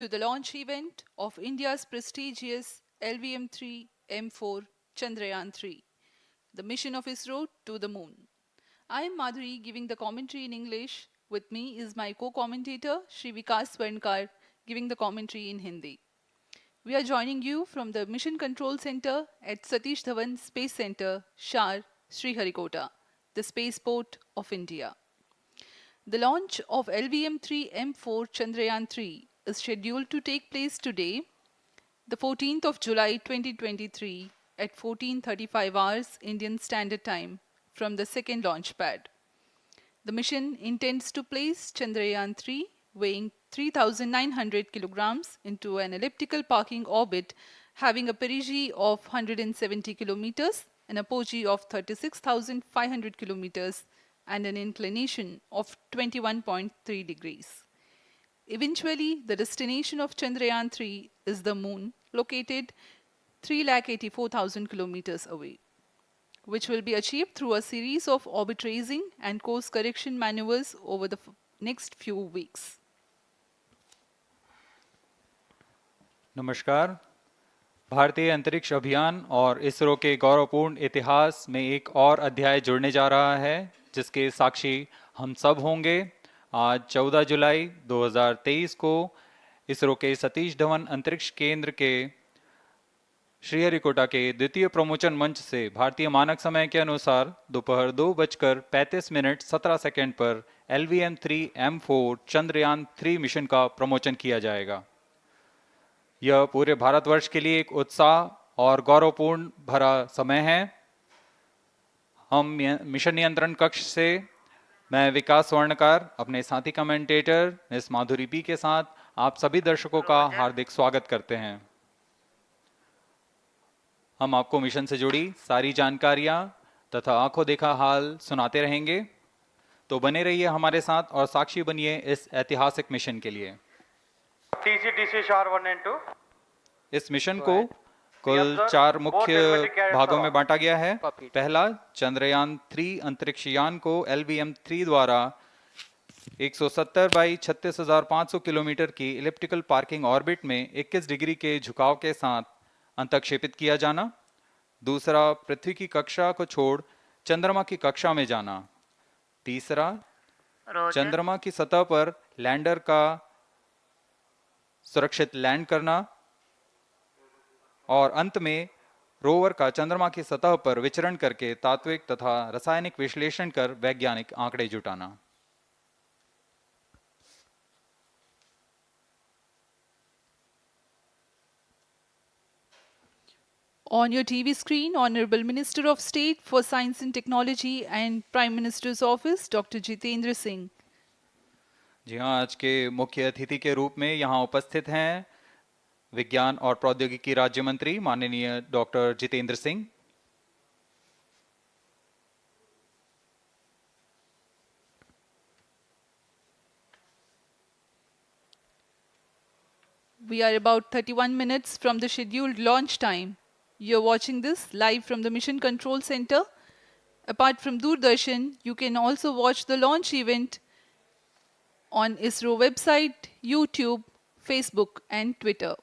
to the launch event of India's prestigious LVM3-M4 Chandrayaan-3, the mission of ISRO to the moon. I am Madhuri giving the commentary in English. With me is my co-commentator Shri Vikas Swarnkar giving the commentary in Hindi. We are joining you from the Mission Control Center at Satish Dhawan Space Centre, SHAR, Sriharikota, the spaceport of India. The launch of LVM3-M4 Chandrayaan-3 is scheduled to take place today, the 14th of July 2023 at 14:35 hours Indian Standard Time from the second launch pad. The mission intends to place Chandrayaan-3 weighing 3,900 kilograms into an elliptical parking orbit having a perigee of 170 kilometers, an apogee of 36,500 kilometers and an inclination of 21.3 degrees. Eventually, the destination of Chandrayaan-3 is the moon, located 384,000 kilometers away, which will be achieved through a series of orbit raising and course correction maneuvers over the next few weeks. नमस्कार। भारतीय अंतरिक्ष अभियान और इसरो के गौरवपूर्ण इतिहास में एक और अध्याय जुड़ने जा रहा है, जिसके साक्षी हम सब होंगे। आज 14 जुलाई 2023 को इसरो के सतीश धवन अंतरिक्ष केंद्र के श्रीहरिकोटा के द्वितीय प्रमोचन मंच से भारतीय मानक समय के अनुसार दोपहर 2:35:17 पर LVM3-M4 चंद्रयान-3 मिशन का प्रमोचन किया जाएगा। यह पूरे भारतवर्ष के लिए एक उत्साह और गौरवपूर्ण भरा समय है। हम मिशन नियंत्रण कक्ष से मैं विकास स्वर्णकार, अपने साथी कमेंटेटर मिस माधुरी पी के साथ आप सभी दर्शकों का हार्दिक स्वागत करते हैं। हम आपको मिशन से जुड़ी सारी जानकारियां तथा आंखों देखा हाल सुनाते रहेंगे, तो बने रहिए हमारे साथ और साक्षी बनिए इस ऐतिहासिक मिशन के लिए। TCTC SHAR 1 and 2। इस मिशन को कुल 4 मुख्य भागों में बांटा गया है। पहला, चंद्रयान-3 अंतरिक्ष यान को LVM-3 द्वारा 170 बाई 36,500 किलोमीटर की इलिप्टिकल पार्किंग ऑर्बिट में 21 डिग्री के झुकाव के साथ अंतक्षेपित किया जाना। दूसरा, पृथ्वी की कक्षा को छोड़ चंद्रमा की कक्षा में जाना। तीसरा, चंद्रमा की सतह पर लैंडर का सुरक्षित लैंड करना। और अंत में रोवर का चंद्रमा की सतह पर विचरण करके तात्विक तथा रासायनिक विश्लेषण कर वैज्ञानिक आंकड़े जुटाना। On your TV screen, Honorable Minister of State for Science and Technology and Prime Minister's Office, Dr. Jitendra Singh. जी हाँ, आज के मुख्य अतिथि के रूप में यहाँ उपस्थित हैं विज्ञान और प्रौद्योगिकी राज्य मंत्री माननीय doctor Jitendra Singh. We are about 31 minutes from the scheduled launch time. You're watching this live from the Mission Control Center. Apart from Doordarshan, you can also watch the launch event on ISRO website, YouTube, Facebook and Twitter.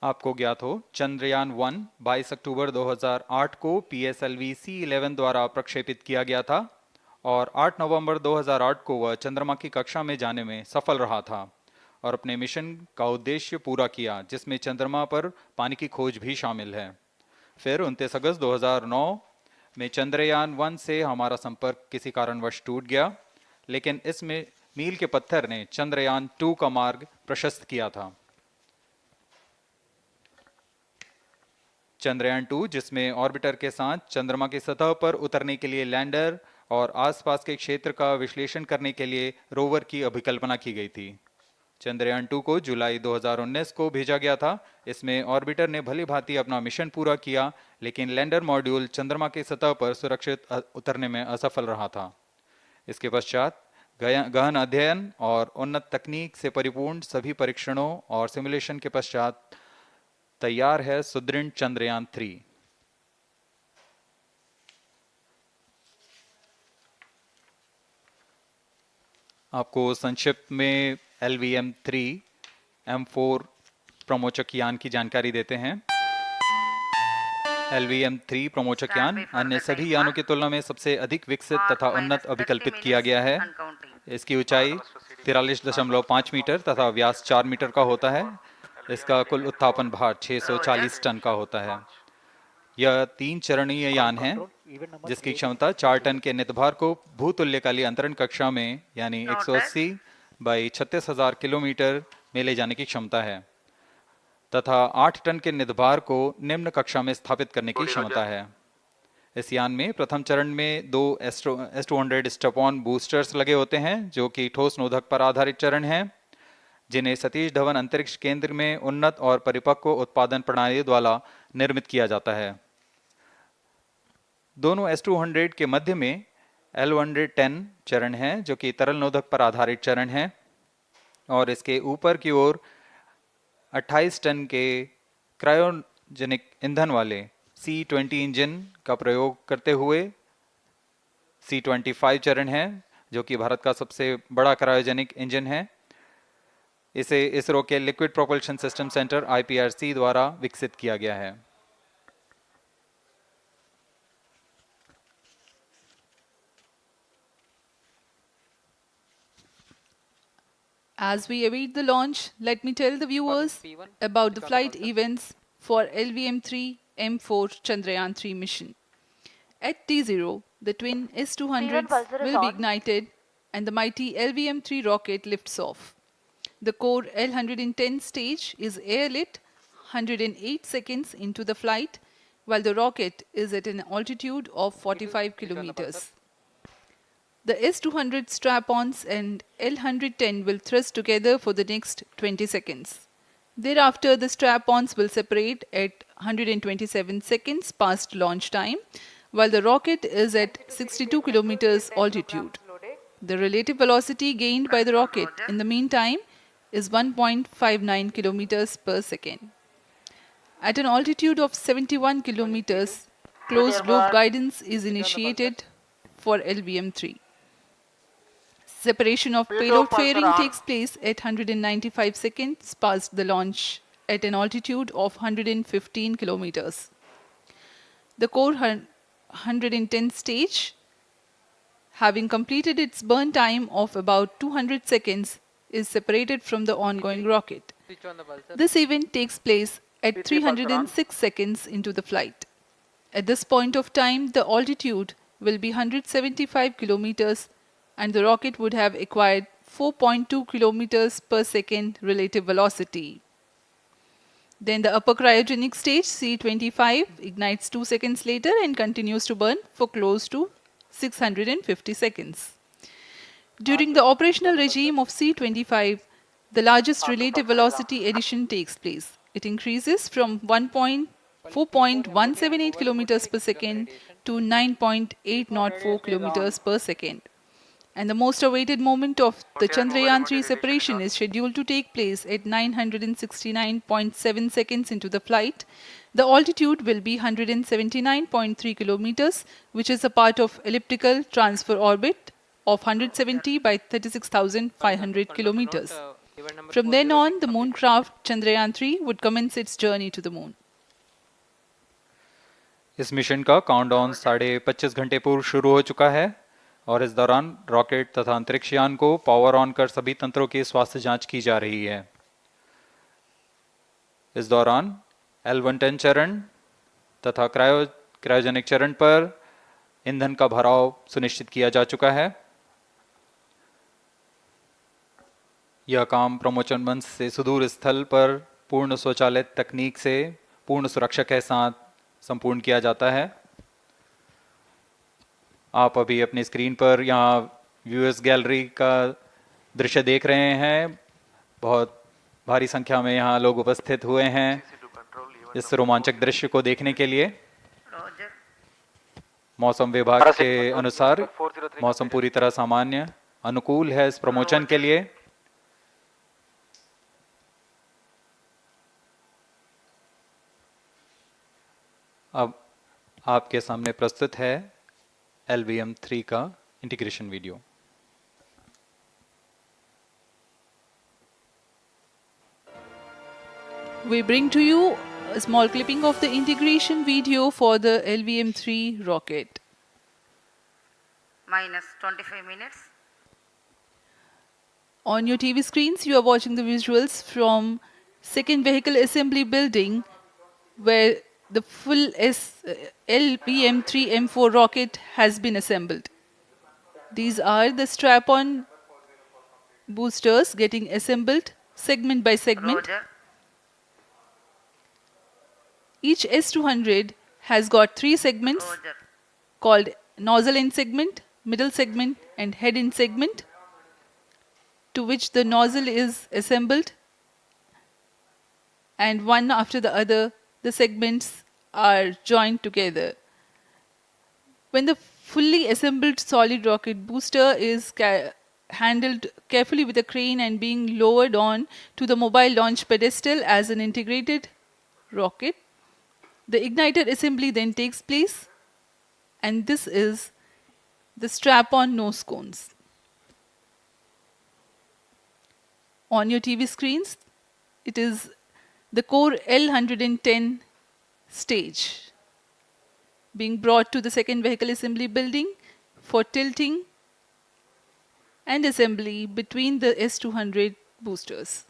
आपको ज्ञात हो, चंद्रयान 1 22 अक्टूबर 2008 को PSLV C11 द्वारा प्रक्षेपित किया गया था और 8 नवंबर 2008 को वह चंद्रमा की कक्षा में जाने में सफल रहा था और अपने मिशन का उद्देश्य पूरा किया, जिसमें चंद्रमा पर पानी की खोज भी शामिल है। फिर 29 अगस्त 2009 में चंद्रयान 1 से हमारा संपर्क किसी कारणवश टूट गया, लेकिन इसमें मील के पत्थर ने चंद्रयान 2 का मार्ग प्रशस्त किया था। चंद्रयान 2, जिसमें ऑर्बिटर के साथ चंद्रमा की सतह पर उतरने के लिए लैंडर और आसपास के क्षेत्र का विश्लेषण करने के लिए रोवर की अभिकल्पना की गई थी। चंद्रयान 2 को जुलाई 2019 को भेजा गया था। इसमें ऑर्बिटर ने भली भांति अपना मिशन पूरा किया, लेकिन लैंडर मॉड्यूल चंद्रमा की सतह पर सुरक्षित उतरने में असफल रहा था। इसके पश्चात गहन अध्ययन और उन्नत तकनीक से परिपूर्ण सभी परीक्षणों और सिमुलेशन के पश्चात तैयार है सुदृढ़ चंद्रयान 3। आपको संक्षिप्त में LVM3-M4 प्रमोचक यान की जानकारी देते हैं। LVM3 प्रमोचक यान अन्य सभी यानों की तुलना में सबसे अधिक विकसित तथा उन्नत अभिकल्पित किया गया है। इसकी ऊंचाई 43.5 मीटर तथा व्यास 4 मीटर का होता है। इसका कुल उत्थापन भार 640 टन का होता है। यह 3 चरणीय यान है जिसकी क्षमता 4 टन के नितभार को भूतुल्यकालीय अंतरण कक्षा में यानी 180 बाई 36,000 किलोमीटर में ले जाने की क्षमता है तथा 8 टन के नितभार को निम्न कक्षा में स्थापित करने की क्षमता है। इस यान में प्रथम चरण में 2 S200 स्टेप-ऑन बूस्टर्स लगे होते हैं जो कि ठोस नोदक पर आधारित चरण हैं, जिन्हें सतीश धवन अंतरिक्ष केंद्र में उन्नत और परिपक्व उत्पादन प्रणाली द्वारा निर्मित किया जाता है। दोनों S200 के मध्य में L110 चरण है जो कि तरल नोदक पर आधारित चरण है और इसके ऊपर की ओर 28 टन के क्रायोजेनिक ईंधन वाले C20 इंजन का प्रयोग करते हुए C25 चरण है जो कि भारत का सबसे बड़ा क्रायोजेनिक इंजन है। इसे इसरो के liquid propulsion system centre IPRC द्वारा विकसित किया गया है। As we await the launch, let me tell the viewers about the flight events for LVM3-M4 Chandrayaan-3 mission. At T0, the twin S200s will be ignited and the mighty LVM3 rocket lifts off. The core L110 stage is airlit 108 seconds into the flight, while the rocket is at an altitude of 45 kilometers. The S200 strap-ons and L110 will thrust together for the next 20 seconds. Thereafter, the strap-ons will separate at 127 seconds past launch time, while the rocket is at 62 kilometers altitude. The relative velocity gained by the rocket in the meantime is 1.59 kilometers per second. At an altitude of 71 kilometers, closed loop guidance is initiated for LVM3. Separation of payload fairing takes place at 195 seconds past the launch at an altitude of 115 kilometers. The core 110 stage, having completed its burn time of about 200 seconds, is separated from the ongoing rocket. This event takes place at 306 seconds into the flight. At this point of time, the altitude will be 175 kilometers and the rocket would have acquired 4.2 kilometers per second relative velocity. Then the upper cryogenic stage, C25, ignites 2 seconds later and continues to burn for close to 650 seconds. During the operational regime of C25, the largest relative velocity addition takes place. It increases from 4.178 kilometers per second to 9.804 kilometers per second. And the most awaited moment of the Chandrayaan-3 separation is scheduled to take place at 969.7 seconds into the flight. The altitude will be 179.3 kilometers, which is a part of elliptical transfer orbit of 170 by 36,500 kilometers. From then on, the moon craft Chandrayaan-3 would commence its journey to the moon. इस mission का countdown 25.5 घंटे पूर्व शुरू हो चुका है और इस दौरान रॉकेट तथा अंतरिक्ष यान को पावर ऑन कर सभी तंत्रों की स्वास्थ्य जांच की जा रही है। इस दौरान L110 चरण तथा क्रायोजेनिक चरण पर ईंधन का भराव सुनिश्चित किया जा चुका है। यह काम प्रमोचन मंच से सुदूर स्थल पर पूर्ण स्वचालित तकनीक से पूर्ण सुरक्षा के साथ संपूर्ण किया जाता है। आप अभी अपनी स्क्रीन पर यहाँ व्यूअर्स गैलरी का दृश्य देख रहे हैं। बहुत भारी संख्या में यहाँ लोग उपस्थित हुए हैं इस रोमांचक दृश्य को देखने के लिए। मौसम विभाग के अनुसार मौसम पूरी तरह सामान्य अनुकूल है इस प्रमोशन के लिए। अब आपके सामने प्रस्तुत है LVM3 का integration video. We bring to you a small clipping of the integration video for the LVM3 rocket. Minus 25 minutes. On your TV screens, you are watching the visuals from second vehicle assembly building where the full LVM3-M4 rocket has been assembled. These are the strap-on boosters getting assembled segment by segment. Roger. Each S200 has got 3 segments Roger. called nozzle end segment, middle segment and head end segment, to which the nozzle is assembled, and one after the other the segments are joined together. When the fully assembled solid rocket booster is handled carefully with a crane and being lowered on to the mobile launch pedestal as an integrated rocket, the igniter assembly then takes place, and this is the strap-on nose cones. On your TV screens, it is the core L110 stage being brought to the second vehicle assembly building for tilting and assembly between the S200 boosters.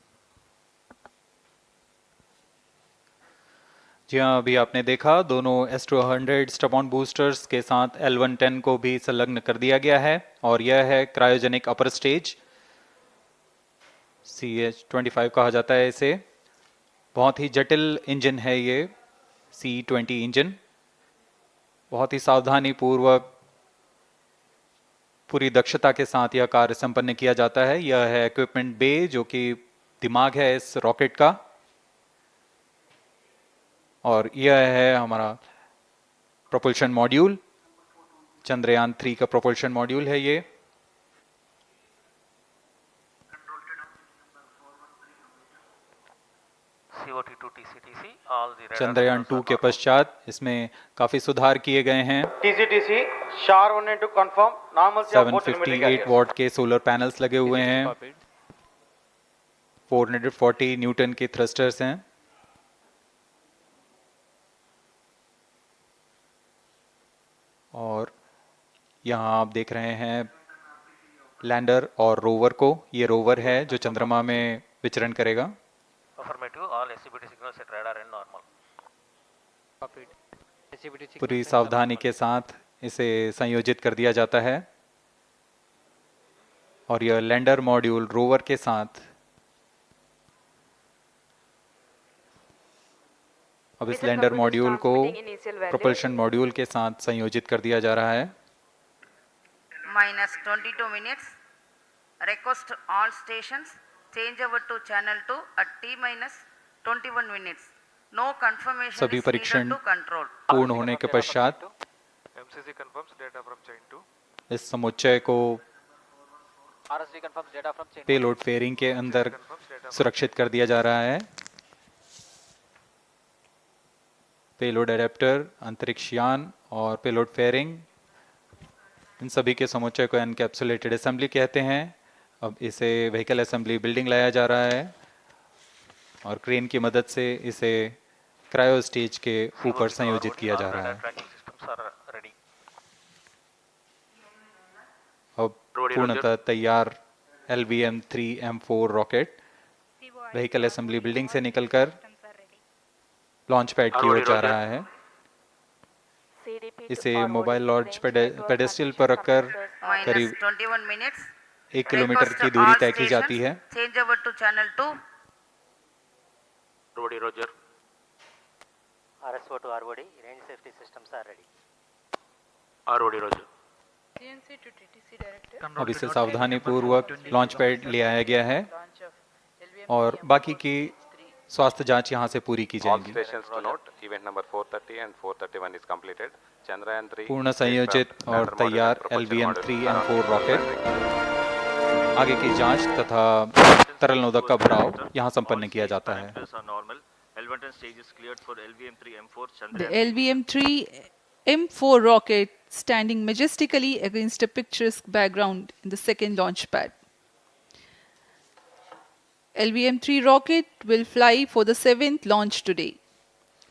जी हाँ, अभी आपने देखा दोनों S200 stub-on boosters के साथ L110 को भी संलग्न कर दिया गया है और यह है क्रायोजेनिक अपर स्टेज, CH-25 कहा जाता है इसे। बहुत ही जटिल इंजन है ये C-20 इंजन। बहुत ही सावधानी पूर्वक पूरी दक्षता के साथ यह कार्य संपन्न किया जाता है। यह है इक्विपमेंट बे जो कि दिमाग है इस रॉकेट का, और यह है हमारा प्रोपल्शन मॉड्यूल, चंद्रयान 3 का प्रोपल्शन मॉड्यूल है ये। चंद्रयान 2 के पश्चात इसमें काफी सुधार किए गए हैं। TCTC SHAR 1 and 2 confirm normalcy of both telemetry 758 carriers. What के सोलर पैनल्स लगे हुए हैं, 440 न्यूटन के थ्रस्टर्स हैं। और यहाँ आप देख रहे हैं लैंडर और रोवर को। ये रोवर है जो चंद्रमा में विचरण करेगा। पूरी सावधानी के साथ इसे संयोजित कर दिया जाता है और यह लैंडर मॉड्यूल रोवर के साथ अब इस लैंडर मॉड्यूल को प्रोपल्शन मॉड्यूल के साथ संयोजित कर दिया जा रहा है। Minus 22 minutes. Request all stations change over to channel 2 at T minus 21 minutes. No confirmation सभी is needed परीक्षण to control. पूर्ण होने के पश्चात MCC confirms data from chain 2. इस समुच्चय को पेलोड फेयरिंग के अंदर सुरक्षित कर दिया जा रहा है। पेलोड एडेप्टर, अंतरिक्ष यान और पेलोड फेयरिंग, इन सभी के समुच्चय को एनकैप्सुलेटेड असेंबली कहते हैं। अब इसे व्हीकल असेंबली बिल्डिंग लाया जा रहा है और क्रेन की मदद से इसे क्रायो स्टेज के ऊपर संयोजित किया जा रहा है। अब पूर्णतः तैयार LVM3-M4 rocket vehicle assembly building से निकलकर लॉन्च पैड की ओर जा रहा है। इसे मोबाइल लॉन्च पेडेस्टल पर रखकर Minus करीब 21 minutes. 1 किलोमीटर Request की दूरी all तय की जाती है। stations change over to channel 2. Roger. RSO to ROD, range safety systems are ready. Roger. अब इसे सावधानी पूर्वक लॉन्च पैड ले आया गया है और बाकी की स्वास्थ्य जांच यहां से पूरी की All जाएगी। stations to note, event number 430 and 431 is completed. Chandrayaan 3 पूर्ण संयोजित और तैयार LVM3-M4 रॉकेट आगे की जांच तथा तरल नोदक का भराव यहां संपन्न किया जाता है। The LVM3-M4 rocket standing majestically against a picturesque background in the second launch pad. LVM-3 rocket will fly for the 7th launch today.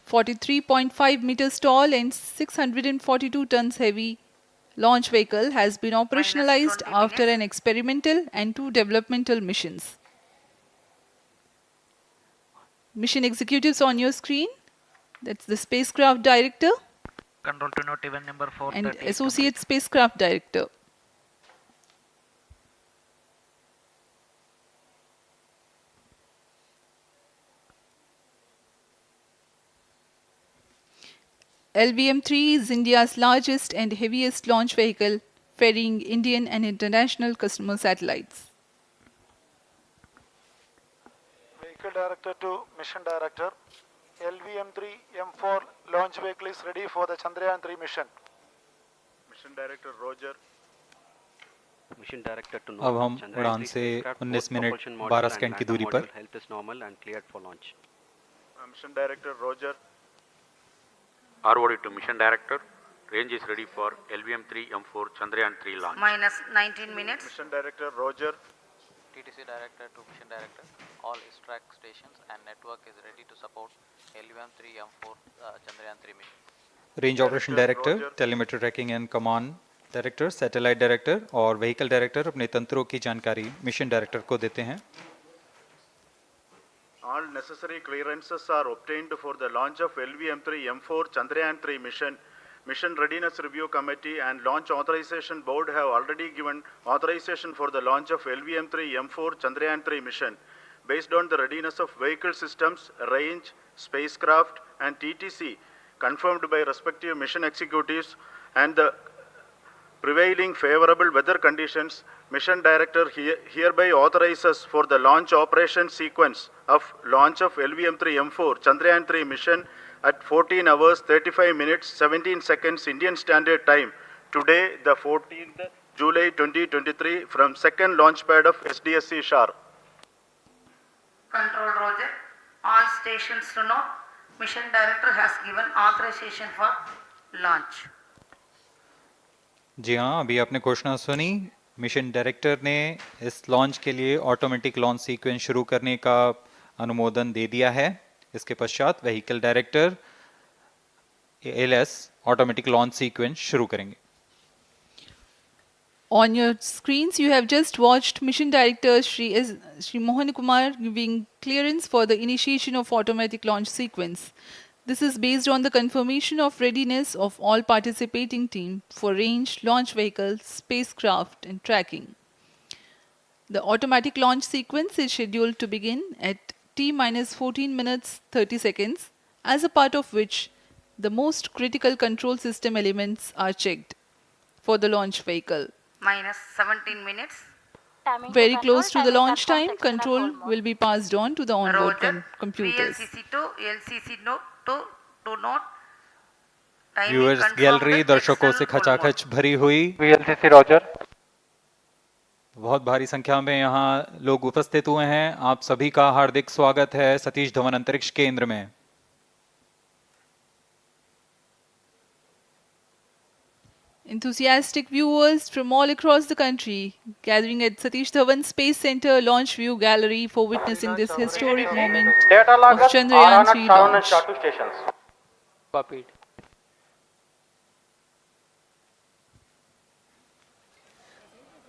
43.5 meters tall and 642 tons heavy launch vehicle has been operationalized 20 after minutes. an experimental and 2 developmental missions. Mission executives on your screen. That's the spacecraft director Control to note event number and 438 associate complete. spacecraft director. LVM-3 is India's largest and heaviest launch vehicle, ferrying Indian and international customer satellites. Vehicle Director to Mission Director. LVM3-M4 launch vehicle is ready for the Chandrayaan-3 mission. Mission Director Roger. Mission Director to अब हम Chandrayaan-3 उड़ान से spacecraft, 19 both minute propulsion module 12 and second की lander दूरी module पर health is normal and cleared for launch. Mission Director Roger. ROD to Mission Director, range is ready for LVM3-M4 Chandrayaan-3 launch. Minus 19 minutes. Mission Director Roger. TTC Director to Mission Director. All ISRO stations and network is ready to support LVM3-M4 Chandrayaan-3 mission. Range operation director, telemetry tracking and command director, satellite director और vehicle director अपने तंत्रों की जानकारी mission director को देते हैं. All necessary clearances are obtained for the launch of LVM3-M4 Chandrayaan-3 mission. Mission Readiness Review Committee and Launch Authorization Board have already given authorization for the launch of LVM3-M4 Chandrayaan-3 mission. Based on the readiness of vehicle systems, range, spacecraft and TTC confirmed by respective mission executives and the prevailing favorable weather conditions, Mission Director hereby authorizes for the launch operation sequence of launch of LVM3-M4 Chandrayaan-3 mission at 14 hours 35 minutes 17 seconds Indian Standard Time today, the 14th July 2023 from second launch pad of SDSC SHAR. Control Roger. All stations to know. Mission Director has given authorization for launch. जी हाँ, अभी आपने घोषणा सुनी. Mission director ने इस launch के लिए automatic launch sequence शुरू करने का अनुमोदन दे दिया है. इसके पश्चात vehicle director LS automatic launch sequence शुरू करेंगे. On your screens, you have just watched Mission Director Shri Mohan Kumar giving clearance for the initiation of automatic launch sequence. This is based on the confirmation of readiness of all participating team for range, launch vehicles, spacecraft and tracking. The automatic launch sequence is scheduled to begin at T-14 minutes 30 seconds, as a part of which the most critical control system elements are checked for the launch vehicle. Minus 17 minutes. Very close to the launch time, control will be passed on to the onboard Roger. computers. VLCC to LCC note to note. Timing viewers confirmed gallery दर्शकों से external full खचाखच भरी हुई. VLCC Roger. बहुत भारी संख्या में यहाँ लोग उपस्थित हुए हैं. आप सभी का हार्दिक स्वागत है सतीश धवन अंतरिक्ष केंद्र में. Enthusiastic viewers from all across the country gathering at Satish Dhawan Space Centre Launch View Gallery for witnessing this historic moment Data of loggers are on at Chandrayaan-3 Sharan and launch. SHAR 2 stations. Copied.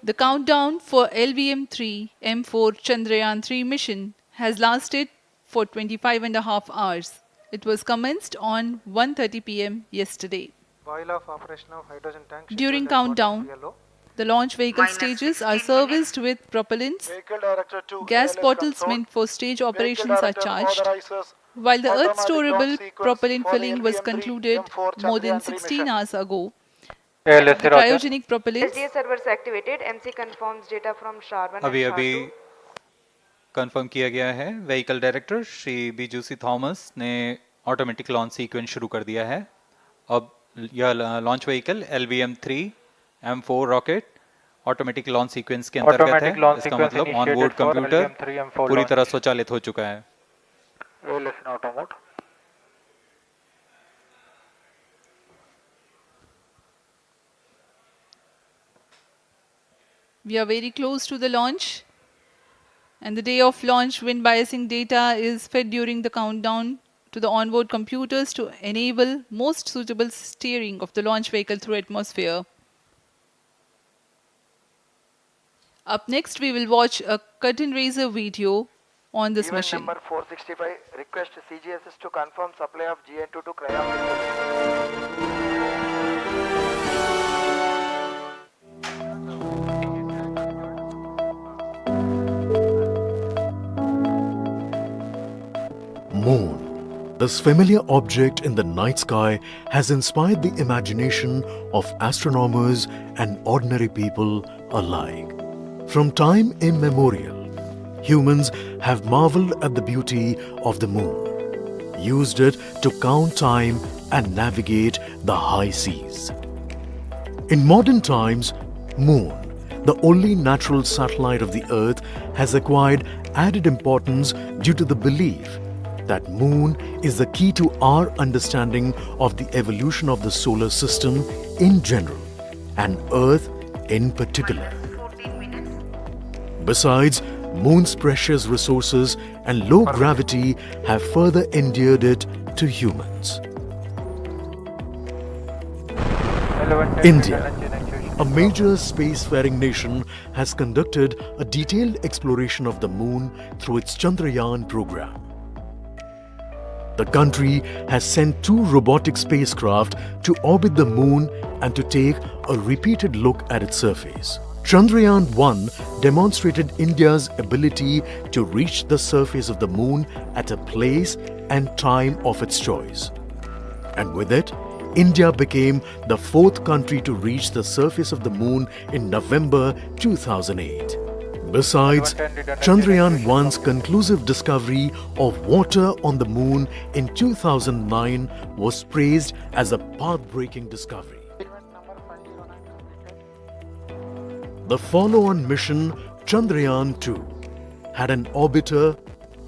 The countdown for LVM3-M4 Chandrayaan-3 mission has lasted for 25.5 hours. It was commenced on 1:30 p.m. yesterday. While of operation of hydrogen tank. During countdown, the launch vehicle Minus stages are 16 serviced with propellants. Vehicle Director to Gas ALS bottles console. meant for stage Vehicle operations are Director charged, authorizes while the Earth automatic storable launch sequence propellant for the filling was LVM3 concluded M4 more than Chandrayaan-3 16 mission. hours ago. LSC The Roger. cryogenic propellants SDS servers activated. MC confirms data from SHAR 1 and अभी SHAR अभी 2. Confirm किया गया है. Vehicle director Shri बीजूसी Thomas ने automatic launch sequence शुरू कर दिया है. अब यह launch vehicle LVM3-M4 rocket automatic launch sequence के अंतर्गत Automatic है. launch इसका sequence मतलब initiated onboard for computer LVM3-M4 पूरी launch. तरह स्वचालित हो चुका है. LS in auto mode. We are very close to the launch. And the day of launch, wind biasing data is fed during the countdown to the onboard computers to enable most suitable steering of the launch vehicle through atmosphere. Up next, we will watch a curtain raiser video on this mission. Number 465, request CGSS to confirm supply of GN2 to cryo. Moon. This familiar object in the night sky has inspired the imagination of astronomers and ordinary people alike. From time immemorial, humans have marveled at the beauty of the moon, used it to count time and navigate the high seas. In modern times, Moon, the only natural satellite of the Earth, has acquired added importance due to the belief that Moon is the key to our understanding of the evolution of the solar system in general and Earth in particular. Besides, Moon's precious resources and low gravity have further endeared it to humans. India, a major spacefaring nation, has conducted a detailed exploration of the Moon through its Chandrayaan program. The country has sent 2 robotic spacecraft to orbit the Moon and to take a repeated look at its surface. Chandrayaan-1 demonstrated India's ability to reach the surface of the Moon at a place and time of its choice. And with it, India became the 4th country to reach the surface of the Moon in November 2008. Besides, Chandrayaan-1's conclusive discovery of water on the Moon in 2009 was praised as a path-breaking discovery. The follow-on mission, Chandrayaan-2, had an orbiter,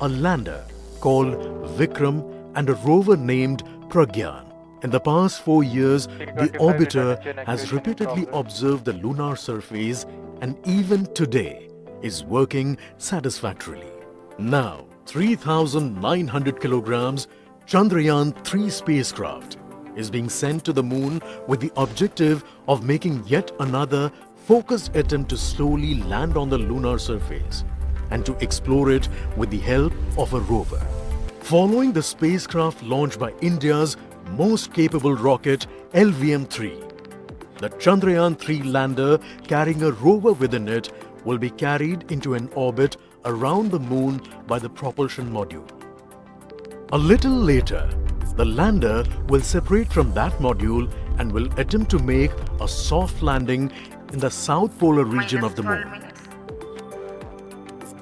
a lander called Vikram, and a rover named Pragyan. In the past 4 years, the orbiter has repeatedly observed the lunar surface and even today is working satisfactorily. Now, 3,900 kilograms Chandrayaan-3 spacecraft is being sent to the Moon with the objective of making yet another focused attempt to slowly land on the lunar surface and to explore it with the help of a rover. Following the spacecraft launched by India's most capable rocket LVM3, the Chandrayaan-3 lander carrying a rover within it will be carried into an orbit around the Moon by the propulsion module. A little later, the lander will separate from that module and will attempt to make a soft landing in the south polar region of the Moon.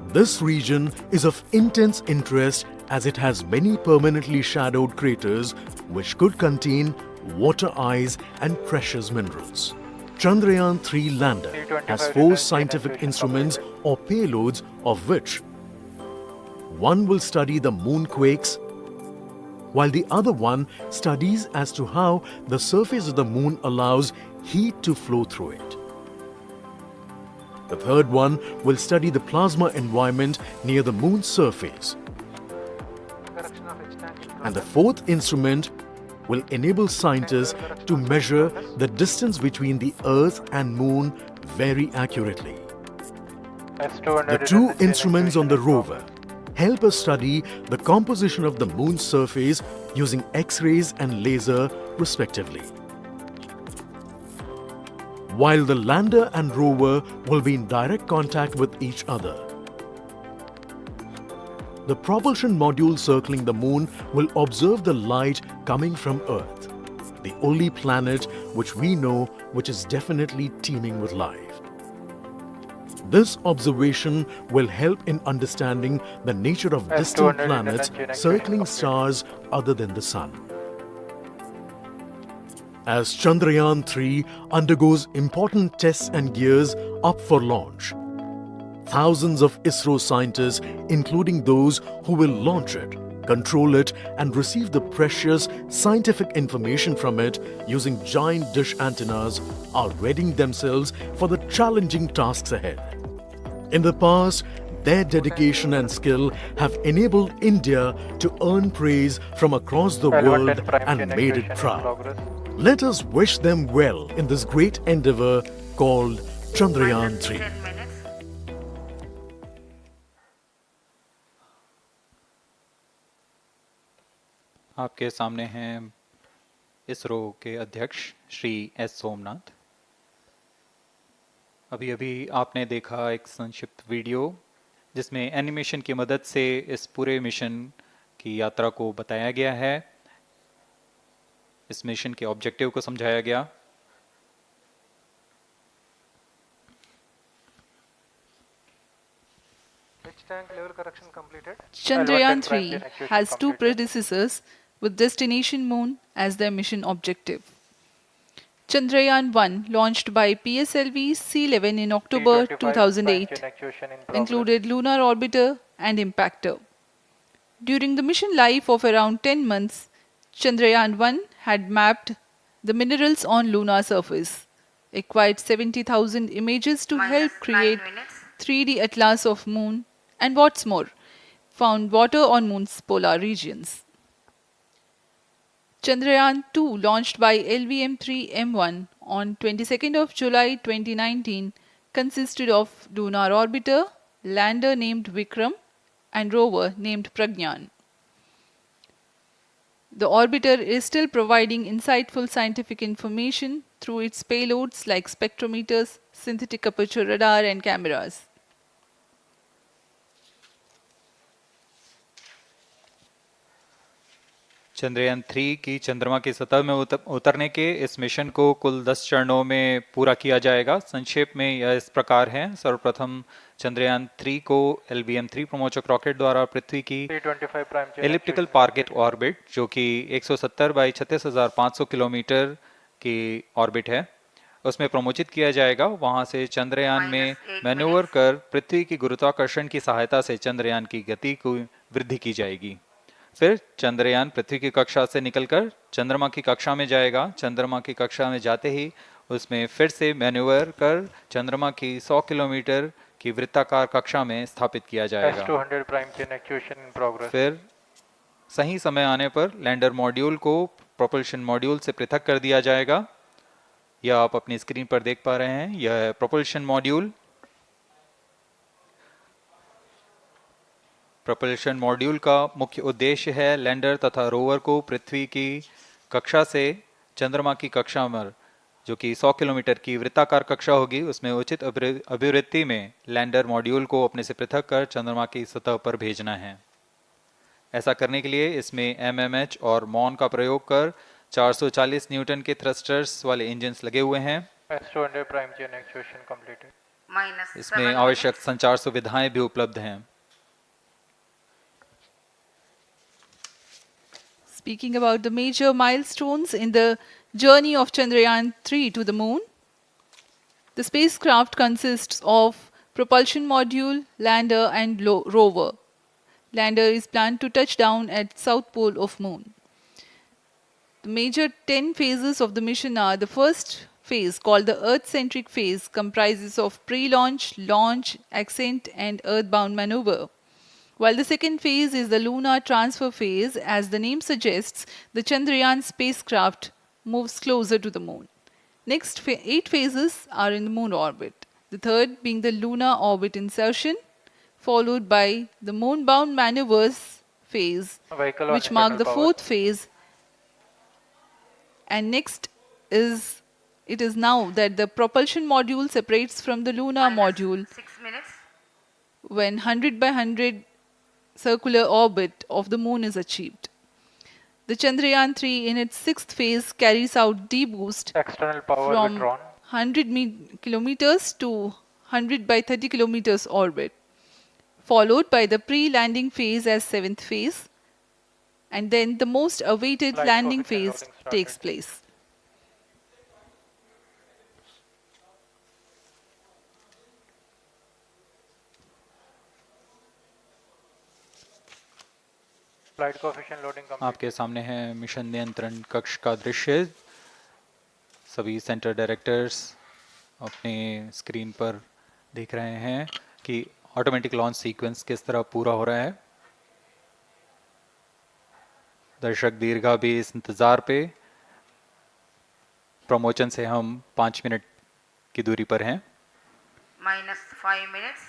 This region is of intense interest as it has many permanently shadowed craters which could contain water ice and precious minerals. Chandrayaan-3 lander has 4 scientific instruments or payloads, of which one will study the moonquakes, while the other one studies as to how the surface of the Moon allows heat to flow through it. The third one will study the plasma environment near the Moon's surface. And the 4th instrument will enable scientists to measure the distance between the Earth and Moon very accurately. The 2 instruments on the rover help us study the composition of the Moon's surface using X-rays and laser respectively. While the lander and rover will be in direct contact with each other. The propulsion module circling the Moon will observe the light coming from Earth, the only planet which we know which is definitely teeming with life. This observation will help in understanding the nature of distant planets circling stars other than the Sun. As Chandrayaan-3 undergoes important tests and gears up for launch, thousands of ISRO scientists, including those who will launch it, control it and receive the precious scientific information from it using giant dish antennas, are readying themselves for the challenging tasks ahead. In the past, Their dedication and skill have enabled India to earn praise from across the world and made it proud. Let us wish them well in this great endeavor called Chandrayaan-3. 10 minutes. आपके सामने हैं इसरो के अध्यक्ष Shri S Somnath. अभी अभी आपने देखा एक संक्षिप्त वीडियो जिसमें एनिमेशन की मदद से इस पूरे मिशन की यात्रा को बताया गया है, इस मिशन के ऑब्जेक्टिव को समझाया गया। Chandrayaan-3 has two predecessors with destination moon as their mission objective. Chandrayaan-1, launched by PSLV C11 in October 2008, included lunar orbiter and impactor. During the mission life of around 10 months, Chandrayaan-1 had mapped the minerals on lunar surface, acquired 70,000 images to help create 3D atlas of moon, and what's more, found water on moon's polar regions. Chandrayaan-2, launched by LVM3-M1 on 22nd of July 2019, consisted of lunar orbiter, lander named Vikram, and rover named Pragyan. The orbiter is still providing insightful scientific information through its payloads like spectrometers, synthetic aperture radar, and cameras. Chandrayaan 3 की चंद्रमा की सतह में उतरने के इस mission को कुल 10 चरणों में पूरा किया जाएगा। संक्षेप में यह इस प्रकार है। सर्वप्रथम चंद्रयान 3 को LVM3 प्रमोचक रॉकेट द्वारा पृथ्वी की एलिप्टिकल टारगेट ऑर्बिट, जो कि 170 बाई 36,500 किलोमीटर की ऑर्बिट है, उसमें प्रमोचित किया जाएगा। वहां से चंद्रयान में मैन्यूवर कर पृथ्वी की गुरुत्वाकर्षण की सहायता से चंद्रयान की गति को वृद्धि की जाएगी। फिर चंद्रयान पृथ्वी की कक्षा से निकलकर चंद्रमा की कक्षा में जाएगा। चंद्रमा की कक्षा में जाते ही उसमें फिर से मैन्यूवर कर चंद्रमा की 100 किलोमीटर की वृत्ताकार कक्षा में स्थापित किया जाएगा। फिर सही समय आने पर लैंडर मॉड्यूल को प्रोपल्शन मॉड्यूल से पृथक कर दिया जाएगा। यह आप अपनी स्क्रीन पर देख पा रहे हैं, यह है प्रोपल्शन मॉड्यूल। प्रोपल्शन मॉड्यूल का मुख्य उद्देश्य है लैंडर तथा रोवर को पृथ्वी की कक्षा से चंद्रमा की कक्षा में, जो कि 100 किलोमीटर की वृत्ताकार कक्षा होगी, उसमें उचित अभिवृत्ति में लैंडर मॉड्यूल को अपने से पृथक कर चंद्रमा की सतह पर भेजना है। ऐसा करने के लिए इसमें MMH और मॉन का प्रयोग कर 440 न्यूटन के थ्रस्टर्स वाले इंजन्स लगे हुए हैं। इसमें आवश्यक संचार सुविधाएं भी उपलब्ध हैं। Speaking about the major milestones in the journey of Chandrayaan-3 to the moon, the spacecraft consists of propulsion module, lander, and rover. Lander is planned to touch down at south pole of moon. The major 10 phases of the mission are: the first phase, called the Earth-centric phase, comprises of pre-launch, launch, ascent, and earthbound maneuver. While the second phase is the lunar transfer phase, as the name suggests, the Chandrayaan spacecraft moves closer to the moon. Next 8 phases are in the moon orbit. The third being the lunar orbit insertion, followed by the moon-bound maneuvers phase, which mark the fourth phase. And next it is now that the propulsion module separates from the lunar module 6 minutes. when 100 by 100 circular orbit of the moon is achieved. The Chandrayaan-3 in its 6th phase carries out D-boost from 100 kilometers to 100 by 30 kilometers orbit, followed by the pre-landing phase as 7th phase, and then the most awaited landing phase takes place. आपके सामने है mission नियंत्रण कक्ष का दृश्य। सभी centre directors अपने screen पर देख रहे हैं कि ऑटोमेटिक लॉन्च सीक्वेंस किस तरह पूरा हो रहा है। दर्शक दीर्घा भी इस इंतज़ार पे। प्रमोशन से हम 5 मिनट की दूरी पर हैं। -5 minutes.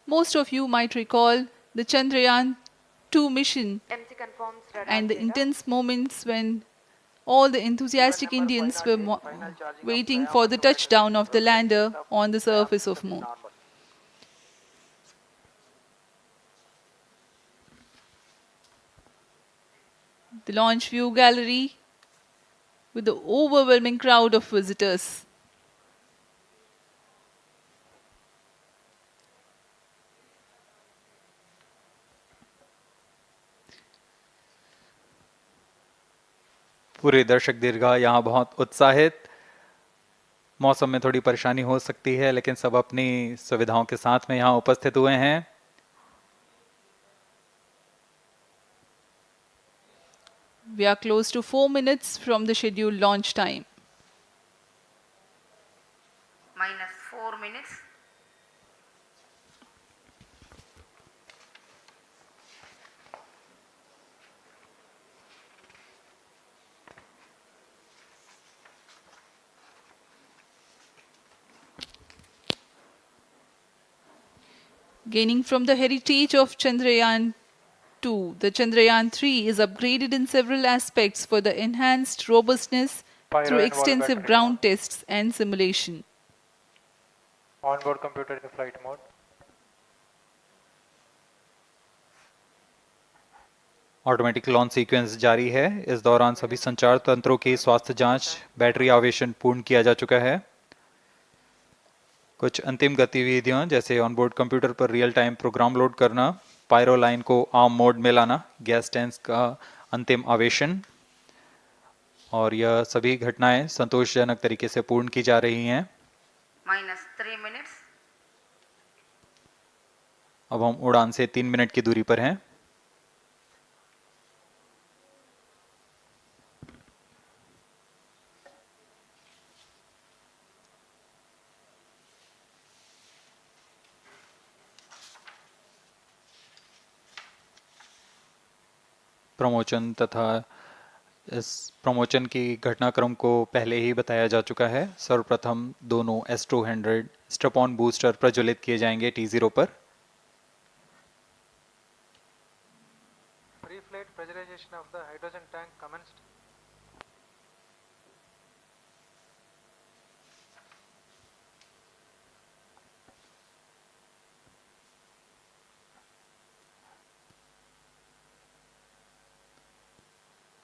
Most of you might recall the Chandrayaan-2 mission MC confirms radar and the data. intense moments when all the enthusiastic Indians were waiting for the touchdown of the lander on the surface of Moon. The launch view gallery with the overwhelming crowd of visitors. पूरे दर्शक दीर्घा यहाँ बहुत उत्साहित। मौसम में थोड़ी परेशानी हो सकती है, लेकिन सब अपनी सुविधाओं के साथ में यहाँ उपस्थित हुए हैं। We are close to 4 minutes from the scheduled launch time. -4 minutes. Gaining from the heritage of Chandrayaan-2, the Chandrayaan-3 is upgraded in several aspects for the enhanced robustness through extensive ground tests and simulation. Onboard computer in flight mode. Automatic launch sequence जारी है। इस दौरान सभी संचार तंत्रों की स्वास्थ्य जांच, बैटरी आवेशन पूर्ण किया जा चुका है। कुछ अंतिम गतिविधियां जैसे ऑनबोर्ड कंप्यूटर पर रियल टाइम प्रोग्राम लोड करना, पायरो लाइन को आर्म मोड में लाना, गैस टैंक का अंतिम आवेशन, और यह सभी घटनाएं संतोषजनक तरीके से पूर्ण की जा रही हैं। -3 minutes. अब हम उड़ान से 3 मिनट की दूरी पर हैं। प्रमोशन तथा इस प्रमोशन की घटनाक्रम को पहले ही बताया जा चुका है। सर्वप्रथम दोनों S200 स्ट्रप-ऑन बूस्टर प्रज्वलित किए जाएंगे T0 पर। Pre-flight pressurization of the hydrogen tank commenced.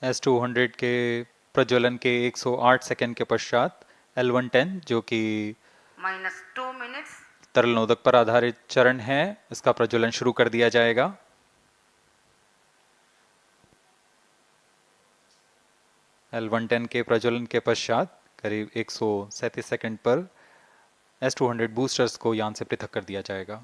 S200 के प्रज्वलन के 108 सेकंड के पश्चात L110 जो कि -2 minutes. तरल नोदक पर आधारित चरण है, इसका प्रज्वलन शुरू कर दिया जाएगा। L110 के प्रज्वलन के पश्चात करीब 137 सेकंड पर S200 बूस्टर्स को यान से पृथक कर दिया जाएगा।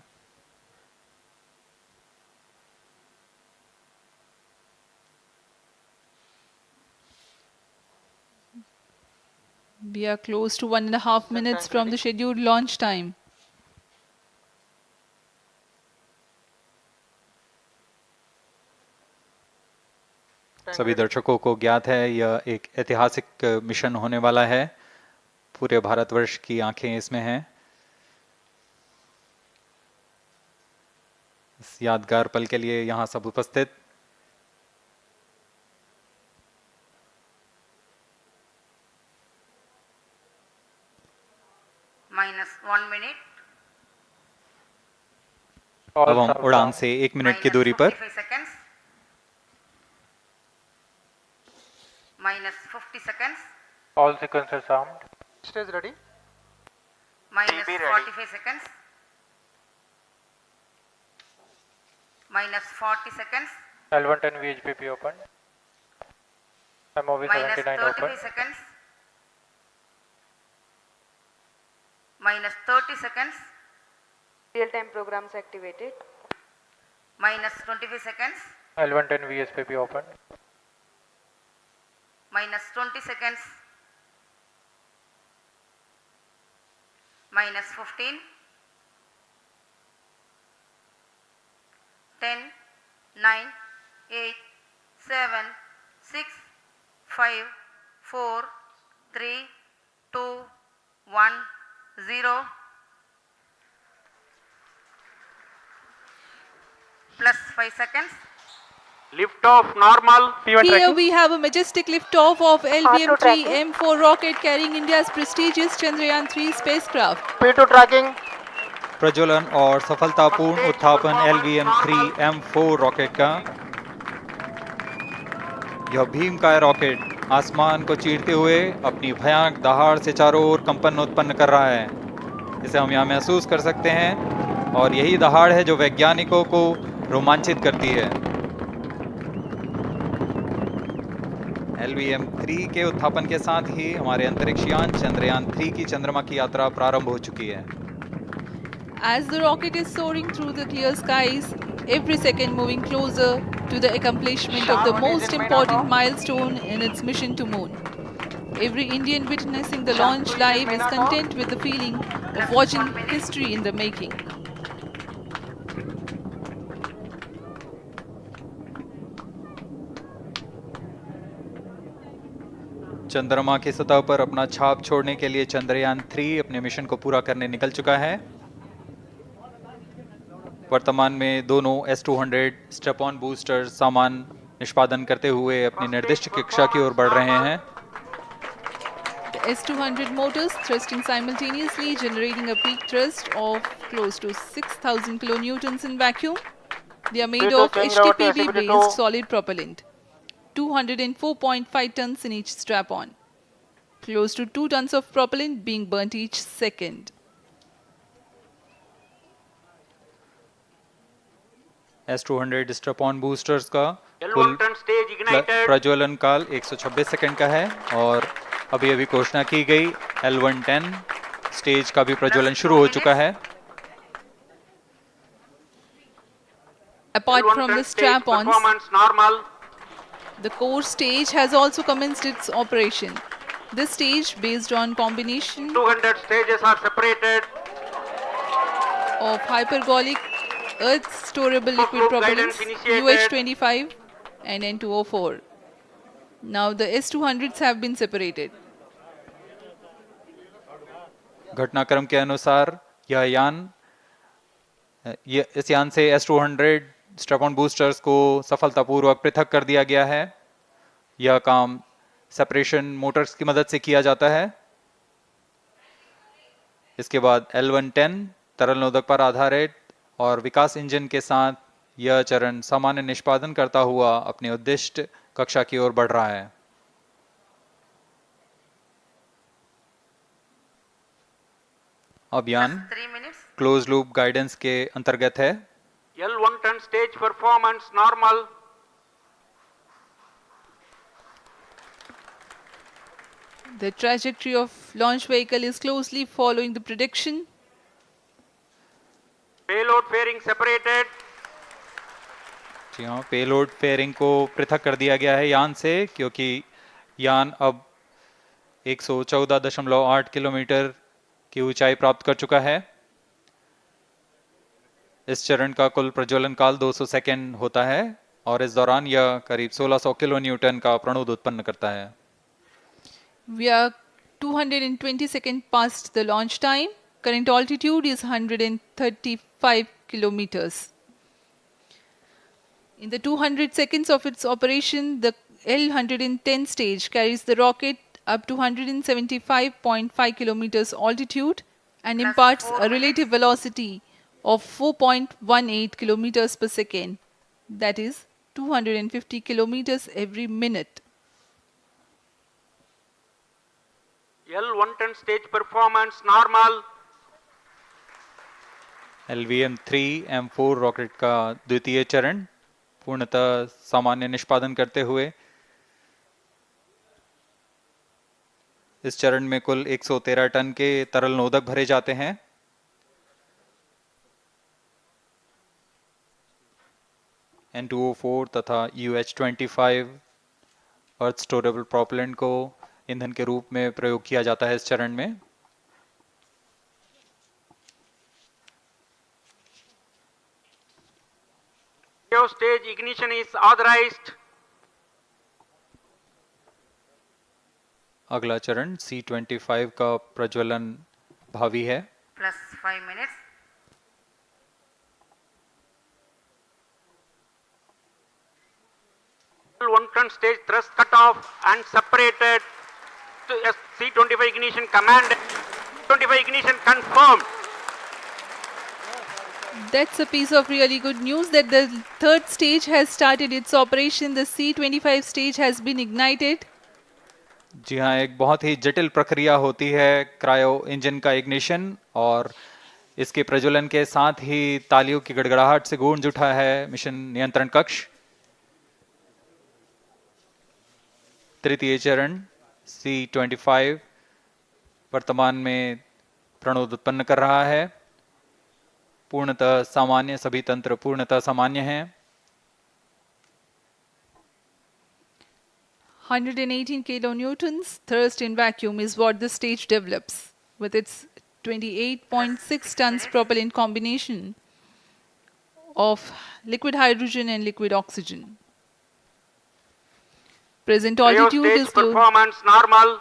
We are close to 1.5 minutes from the scheduled launch time. सभी दर्शकों को ज्ञात है यह एक ऐतिहासिक मिशन होने वाला है। पूरे भारतवर्ष की आंखें इसमें हैं। इस यादगार पल के लिए यहाँ सब उपस्थित। -1 minute. अब हम उड़ान से 1 मिनट की दूरी पर। -45 seconds. -50 seconds. All sequencers armed. Stage ready. -45 seconds. -40 seconds. L110 VHPP open. MOV 79 open. -33 seconds. -30 seconds. Real-time programs activated. -25 seconds. L110 VSPP open. -20 seconds. -15. 10, 9, 8, 7, 6, 5, 4, 3, 2, 1, 0. Plus 5 seconds. Lift off normal. Here we have a majestic liftoff of LVM3-M4 rocket carrying India's prestigious Chandrayaan-3 spacecraft. P2 tracking. प्रज्वलन और सफलतापूर्ण उत्थापन LVM3-M4 rocket का। यह भीमकाय rocket आसमान को चीरते हुए अपनी भयानक दहाड़ से चारों ओर कंपन उत्पन्न कर रहा है। इसे हम यहाँ महसूस कर सकते हैं और यही दहाड़ है जो वैज्ञानिकों को रोमांचित करती है। LVM3 के उत्थापन के साथ ही हमारे अंतरिक्ष यान चंद्रयान-3 की चंद्रमा की यात्रा प्रारंभ हो चुकी है। As the rocket is soaring through the clear skies, every second moving closer to the accomplishment of the most important milestone in its mission to moon. Every Indian witnessing the launch live is content with the feeling of watching history in the making. चंद्रमा की सतह पर अपना छाप छोड़ने के लिए चंद्रयान-3 अपने मिशन को पूरा करने निकल चुका है। वर्तमान में दोनों S200 स्टेप ऑन बूस्टर सामान निष्पादन करते हुए अपनी निर्दिष्ट कक्षा की ओर बढ़ रहे हैं। The S200 motors thrusting simultaneously, generating a peak thrust of close to 6,000 kilonewtons in vacuum. They are made of HTPB-based solid propellant. 204.5 tons in each strap-on. Close to 2 tons of propellant being burnt each second. S200 strap-on boosters का कुल प्रज्वलन काल 126 second का है और अभी अभी घोषणा की गई L110 स्टेज का भी प्रज्वलन शुरू हो चुका है। Apart from the strap-ons, the core stage has also commenced its operation. This stage, based on combination 200 stages are separated of hypergolic earth storable liquid propellants UH-25 and N2O4. Now the S200s have been separated. घटनाक्रम के अनुसार इस यान से S200 strap-on boosters को सफलतापूर्वक पृथक कर दिया गया है। यह काम सेपरेशन मोटर्स की मदद से किया जाता है। इसके बाद L110 तरल नोदक पर आधारित और विकास इंजन के साथ यह चरण सामान्य निष्पादन करता हुआ अपने उद्दिष्ट कक्षा की ओर बढ़ रहा है। अब यान क्लोज लूप गाइडेंस के अंतर्गत है। L110 stage performance normal. The trajectory of launch vehicle is closely following the prediction. Payload fairing separated. जी हाँ, पेलोड फेयरिंग को पृथक कर दिया गया है यान से, क्योंकि यान अब 114.8 किलोमीटर की ऊंचाई प्राप्त कर चुका है। इस चरण का कुल प्रज्वलन काल 200 सेकेंड होता है और इस दौरान यह करीब 1600 किलो न्यूटन का प्रणोद उत्पन्न करता है। We are 220 seconds past the launch time. Current altitude is 135 kilometers. In the 200 seconds of its operation, the L110 stage carries the rocket up to 175.5 kilometers altitude and imparts a relative velocity of 4.18 kilometers per second, that is 250 kilometers every minute. L110 stage performance normal. LVM3-M4 rocket का द्वितीय चरण पूर्णतः सामान्य निष्पादन करते हुए इस चरण में कुल 113 टन के तरल नोदक भरे जाते हैं। N2O4 तथा UH-25 अर्थ स्टोरेबल प्रोपेलेंट को ईंधन के रूप में प्रयोग किया जाता है इस चरण में। Stage ignition is authorized. अगला चरण C25 का प्रज्वलन भावी है। plus 5 minutes. One ton stage thrust cut off and separated to C25 ignition command. 25 ignition confirmed. That's a piece of really good news that the third stage has started its operation. The C25 stage has been ignited. जी हाँ, एक बहुत ही जटिल प्रक्रिया होती है cryo engine का ignition, और इसके प्रज्वलन के साथ ही तालियों की गड़गड़ाहट से गूंज उठा है मिशन नियंत्रण कक्ष। तृतीय चरण C25 वर्तमान में प्रणोद उत्पन्न कर रहा है। पूर्णतः सामान्य, सभी तंत्र पूर्णतः सामान्य हैं। 118 kilonewtons thrust in vacuum is what the stage develops with its 28.6 tons propellant combination of liquid hydrogen and liquid oxygen. Present altitude is performance normal.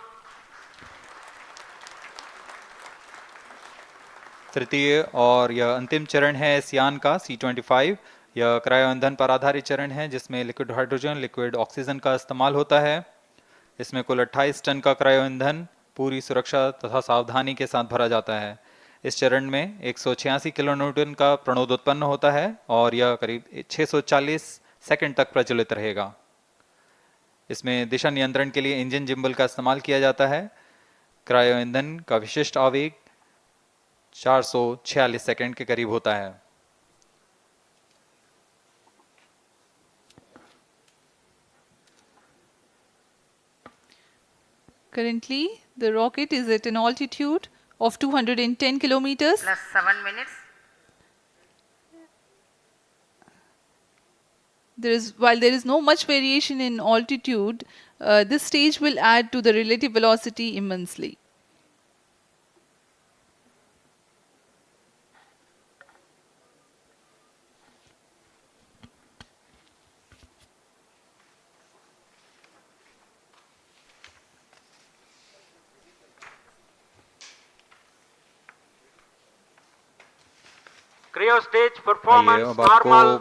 तृतीय और यह अंतिम चरण है इस यान का C25। यह क्रायो ईंधन पर आधारित चरण है जिसमें लिक्विड हाइड्रोजन, लिक्विड ऑक्सीजन का इस्तेमाल होता है। इसमें कुल 28 टन का क्रायो ईंधन पूरी सुरक्षा तथा सावधानी के साथ भरा जाता है। इस चरण में 186 किलोन्यूटन का प्रणोद उत्पन्न होता है और यह करीब 640 सेकंड तक प्रज्वलित रहेगा। इसमें दिशा नियंत्रण के लिए इंजन जिम्बल का इस्तेमाल किया जाता है। क्रायो ईंधन का विशिष्ट आवेग 446 सेकंड के करीब होता है। currently the rocket is at an altitude of 210 kilometers. Plus 7 minutes. While there is no much variation in altitude, this stage will add to the relative velocity immensely. Cryo stage आइए performance अब आपको normal.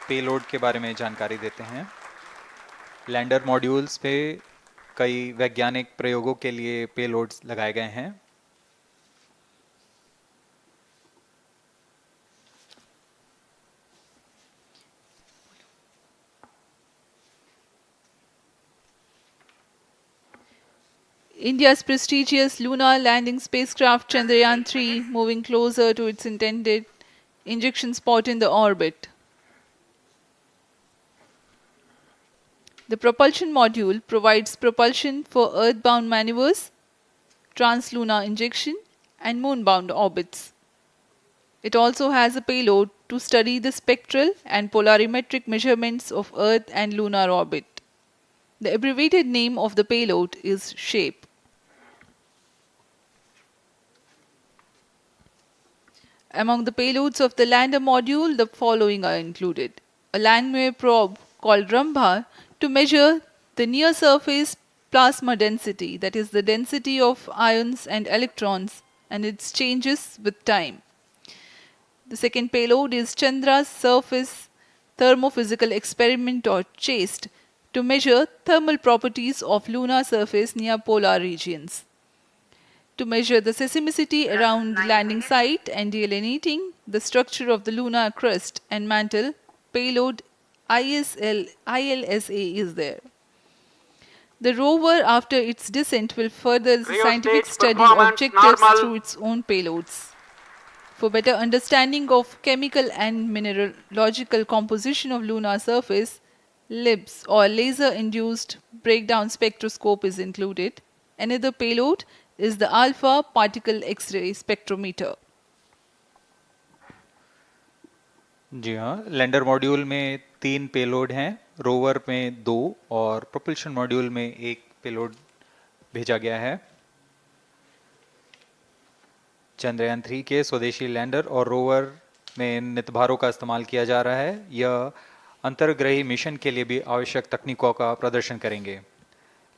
Payload के बारे में जानकारी देते हैं। Lander modules पे कई वैज्ञानिक प्रयोगों के लिए पेलोड्स लगाए गए हैं। India's prestigious lunar landing spacecraft Chandrayaan-3 moving closer to its intended injection spot in the orbit. The propulsion module provides propulsion for earthbound maneuvers, translunar injection, and moonbound orbits. It also has a payload to study the spectral and polarimetric measurements of Earth and lunar orbit. The abbreviated name of the payload is SHAPE. Among the payloads of the lander module, the following are included. A landwehr probe called Rambha to measure the near-surface plasma density, that is the density of ions and electrons, and its changes with time. The second payload is Chandra's Surface Thermophysical Experiment, or CHAST, to measure thermal properties of lunar surface near polar regions. To measure the seismicity around the landing site and delineating the structure of the lunar crust and mantle, payload ILSA is there. The rover, after its descent, will further the scientific study objectives through its own payloads. For better understanding of chemical and mineralogical composition of lunar surface, LIBS, or laser-induced breakdown spectroscope, is included. Another payload is the alpha particle X-ray spectrometer. जी हाँ, lander module में 3 payload हैं, rover में 2 और propulsion module में 1 payload भेजा गया है। चंद्रयान 3 के स्वदेशी लैंडर और रोवर में नितभारों का इस्तेमाल किया जा रहा है। यह अंतर्ग्रही मिशन के लिए भी आवश्यक तकनीकों का प्रदर्शन करेंगे।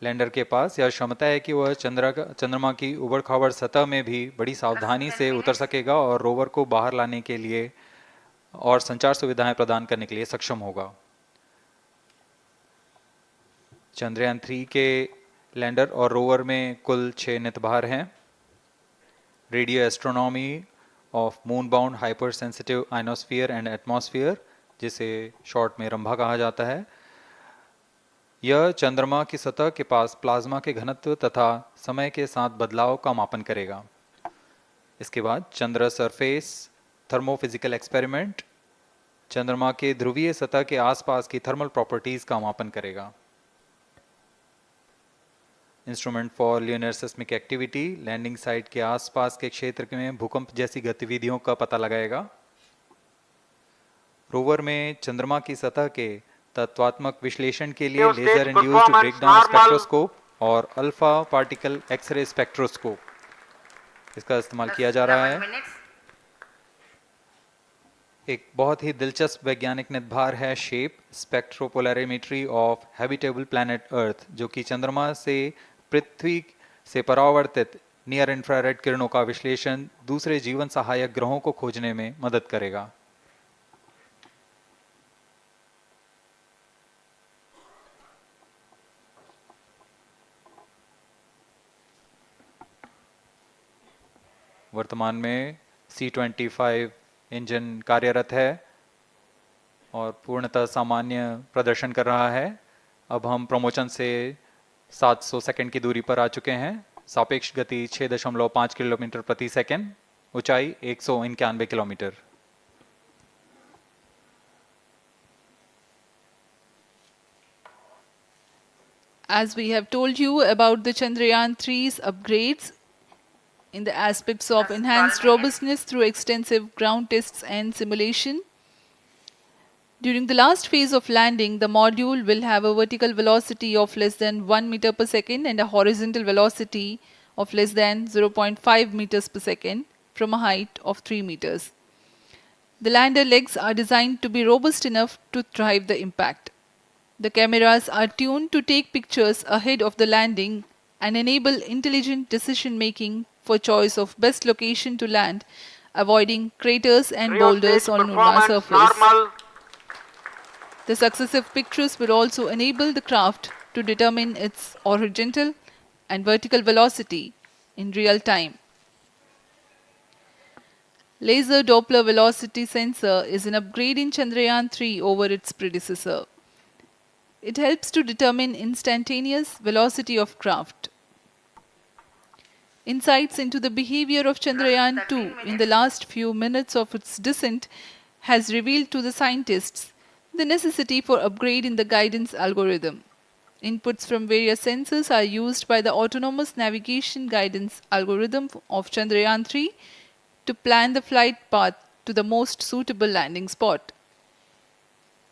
लैंडर के पास यह क्षमता है कि वह चंद्रमा की उबड़-खाबड़ सतह में भी बड़ी सावधानी से उतर सकेगा और रोवर को बाहर लाने के लिए और संचार सुविधाएं प्रदान करने के लिए सक्षम होगा। चंद्रयान 3 के लैंडर और रोवर में कुल 6 नितभार हैं। Radio astronomy of moon bound hyper sensitive ionosphere and atmosphere, जिसे शॉर्ट में रंभा कहा जाता है, यह चंद्रमा की सतह के पास प्लाज्मा के घनत्व तथा समय के साथ बदलाव का मापन करेगा। इसके बाद चंद्र सरफेस थर्मोफिजिकल एक्सपेरिमेंट चंद्रमा के ध्रुवीय सतह के आसपास की थर्मल प्रॉपर्टीज का मापन करेगा। Instrument for lunar seismic activity landing site के आसपास के क्षेत्र में भूकंप जैसी गतिविधियों का पता लगाएगा। रोवर में चंद्रमा की सतह के तत्वात्मक विश्लेषण के लिए लेजर इंड्यूस्ड ब्रेकडाउन स्पेक्ट्रोस्कोप और अल्फा पार्टिकल एक्सरे स्पेक्ट्रोस्कोप इसका इस्तेमाल किया जा रहा है। एक बहुत ही दिलचस्प वैज्ञानिक निर्धार है shape spectropolarimetry of habitable planet Earth, जो कि चंद्रमा से पृथ्वी से परावर्तित नियर इंफ्रारेड किरणों का विश्लेषण दूसरे जीवन सहायक ग्रहों को खोजने में मदद करेगा। वर्तमान में C-25 इंजन कार्यरत है और पूर्णतः सामान्य प्रदर्शन कर रहा है। अब हम प्रमोशन से 700 सेकंड की दूरी पर आ चुके हैं। सापेक्ष गति 6.5 किलोमीटर प्रति सेकंड, ऊंचाई 191 kilometre. As we have told you about the Chandrayaan-3's upgrades in the aspects of enhanced robustness through extensive ground tests and simulation. During the last phase of landing, the module will have a vertical velocity of less than 1 meter per second and a horizontal velocity of less than 0.5 meters per second from a height of 3 meters. The lander legs are designed to be robust enough to drive the impact. The cameras are tuned to take pictures ahead of the landing and enable intelligent decision making for choice of best location to land, avoiding craters and boulders on lunar surface. The successive pictures will also enable the craft to determine its horizontal and vertical velocity in real time. Laser Doppler velocity sensor is an upgrade in Chandrayaan-3 over its predecessor. It helps to determine instantaneous velocity of craft. Insights into the behavior of Chandrayaan-2 in the last few minutes of its descent has revealed to the scientists the necessity for upgrade in the guidance algorithm. Inputs from various sensors are used by the autonomous navigation guidance algorithm of Chandrayaan-3 to plan the flight path to the most suitable landing spot.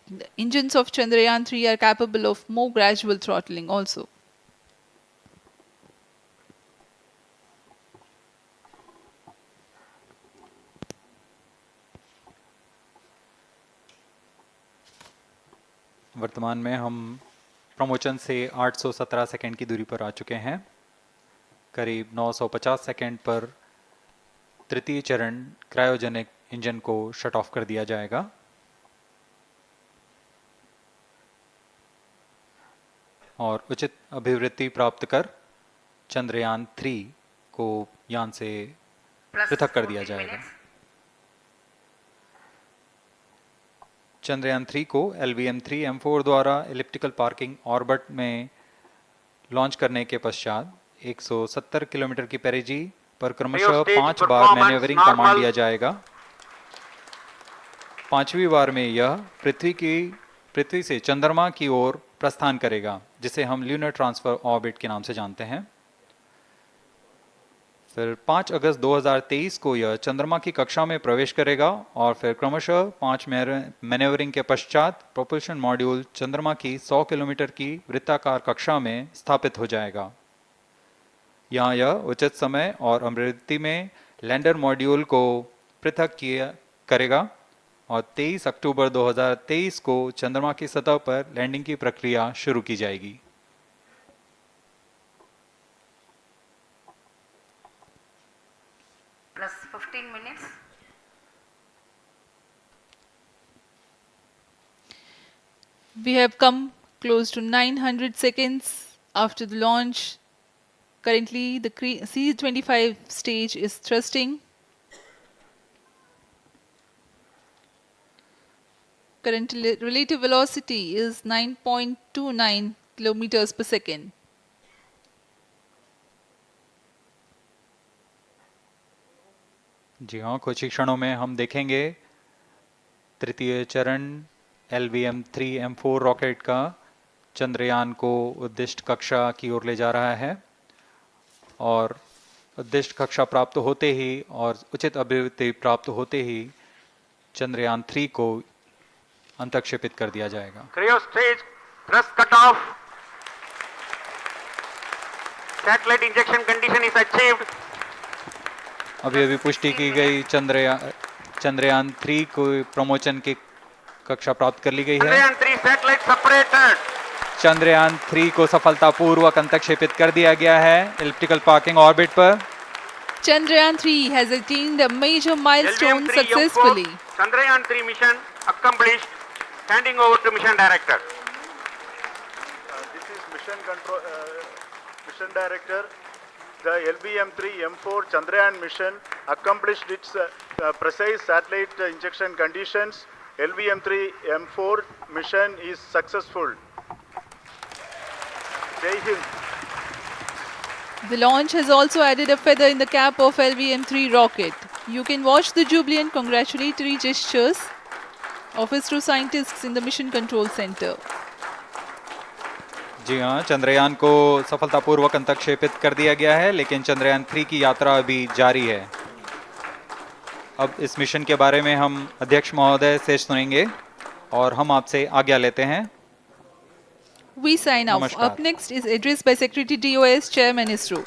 The engines of Chandrayaan-3 are capable of more gradual throttling also. वर्तमान में हम promotion से 817 second की दूरी पर आ चुके हैं। करीब 950 सेकंड पर तृतीय चरण क्रायोजेनिक इंजन को शट ऑफ कर दिया जाएगा। और उचित अभिवृद्धि प्राप्त कर चंद्रयान 3 को यान से पृथक कर दिया जाएगा। चंद्रयान 3 को LVM3-M4 द्वारा एलिप्टिकल पार्किंग ऑर्बिट में लॉन्च करने के पश्चात 170 किलोमीटर की पेरिजी पर क्रमशः 5 बार मैन्यूवरिंग कमांड दिया जाएगा। 5वीं बार में यह पृथ्वी से चंद्रमा की ओर प्रस्थान करेगा, जिसे हम ल्यूनर ट्रांसफर ऑर्बिट के नाम से जानते हैं। फिर 5 अगस्त 2023 को यह चंद्रमा की कक्षा में प्रवेश करेगा और फिर क्रमशः 5 मैन्यूवरिंग के पश्चात प्रोपल्शन मॉड्यूल चंद्रमा की 100 किलोमीटर की वृत्ताकार कक्षा में स्थापित हो जाएगा। यहाँ यह उचित समय और आवृत्ति में लैंडर मॉड्यूल को पृथक करेगा और 23 अक्टूबर 2023 को चंद्रमा की सतह पर लैंडिंग की प्रक्रिया शुरू की जाएगी। Plus 15 minutes. We have come close to 900 seconds after the launch. Currently, the C-25 stage is thrusting. Current relative velocity is 9.29 kilometers per second. जी हाँ, कुछ ही क्षणों में हम देखेंगे तृतीय चरण LVM3-M4 रॉकेट का चंद्रयान को उद्दिष्ट कक्षा की ओर ले जा रहा है और उद्दिष्ट कक्षा प्राप्त होते ही और उचित अभिवृद्धि प्राप्त होते ही चंद्रयान 3 को अंतक्षेपित कर दिया जाएगा। Cryo stage thrust cutoff. Satellite injection condition is achieved. अभी पुष्टि की गई चंद्रयान 3 को प्रमोशन की कक्षा प्राप्त कर ली गई है। Chandrayaan 3 satellite separated. चंद्रयान 3 को सफलतापूर्वक अंतक्षेपित कर दिया गया है एलिप्टिकल पार्किंग ऑर्बिट पर। Chandrayaan 3 has attained a major milestone successfully. Chandrayaan 3 mission accomplished. Handing over to mission director. This is mission director. The LVM3-M4 Chandrayaan mission accomplished its precise satellite injection conditions. LVM3-M4 mission is successful. Jai Hind. The launch has also added a feather in the cap of LVM3 rocket. You can watch the jubilant congratulatory gestures of ISRO scientists in the Mission Control Center. जी हाँ, चंद्रयान को सफलतापूर्वक अंतक्षेपित कर दिया गया है, लेकिन चंद्रयान 3 की यात्रा अभी जारी है। अब इस मिशन के बारे में हम अध्यक्ष महोदय से सुनेंगे और हम आपसे आज्ञा लेते हैं। We sign off. Up next is address by Secretary DOS, Chairman ISRO.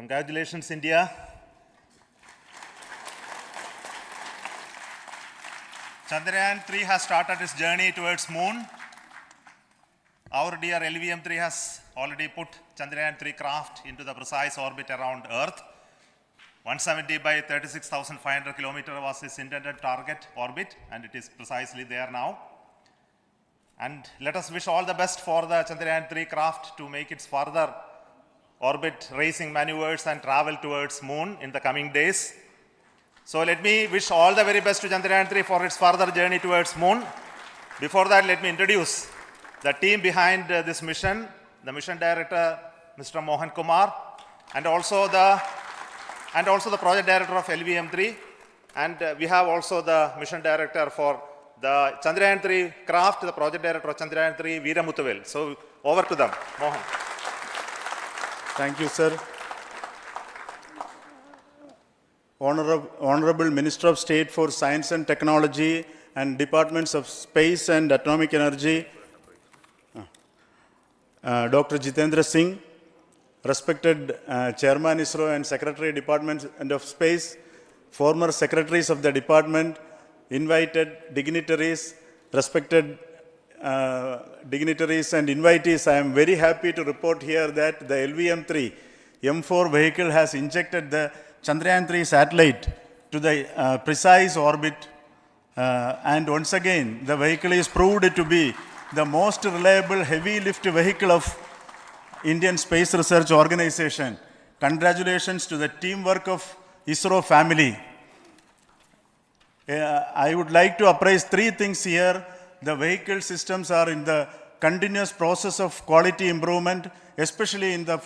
Congratulations, India. Chandrayaan-3 has started its journey towards moon. Our dear LVM-3 has already put Chandrayaan-3 craft into the precise orbit around Earth. 170 by 36,500 kilometers was its intended target orbit, and it is precisely there now. And let us wish all the best for the Chandrayaan-3 craft to make its further orbit racing maneuvers and travel towards moon in the coming days. So let me wish all the very best to Chandrayaan-3 for its further journey towards moon. Before that, let me introduce the team behind this mission, the mission director, Mr. Mohan Kumar, and also the project director of LVM3. And we have also the mission director for the Chandrayaan-3 craft, the project director of Chandrayaan-3, Veera Muthuvel. So over to them, Mohan. Thank you, sir. Honorable Minister of State for Science and Technology and Departments of Space and Atomic Energy, Dr. Jitendra Singh, respected Chairman ISRO and Secretary Department of Space, former secretaries of the department, invited dignitaries, respected dignitaries and invitees, I am very happy to report here that the LVM3-M4 vehicle has injected the Chandrayaan-3 satellite to the precise orbit, and once again the vehicle is proved to be the most reliable heavy lift vehicle of Indian Space Research Organization. Congratulations to the teamwork of ISRO family. I would like to appraise three things here. The vehicle systems are in the continuous process of quality improvement, especially in the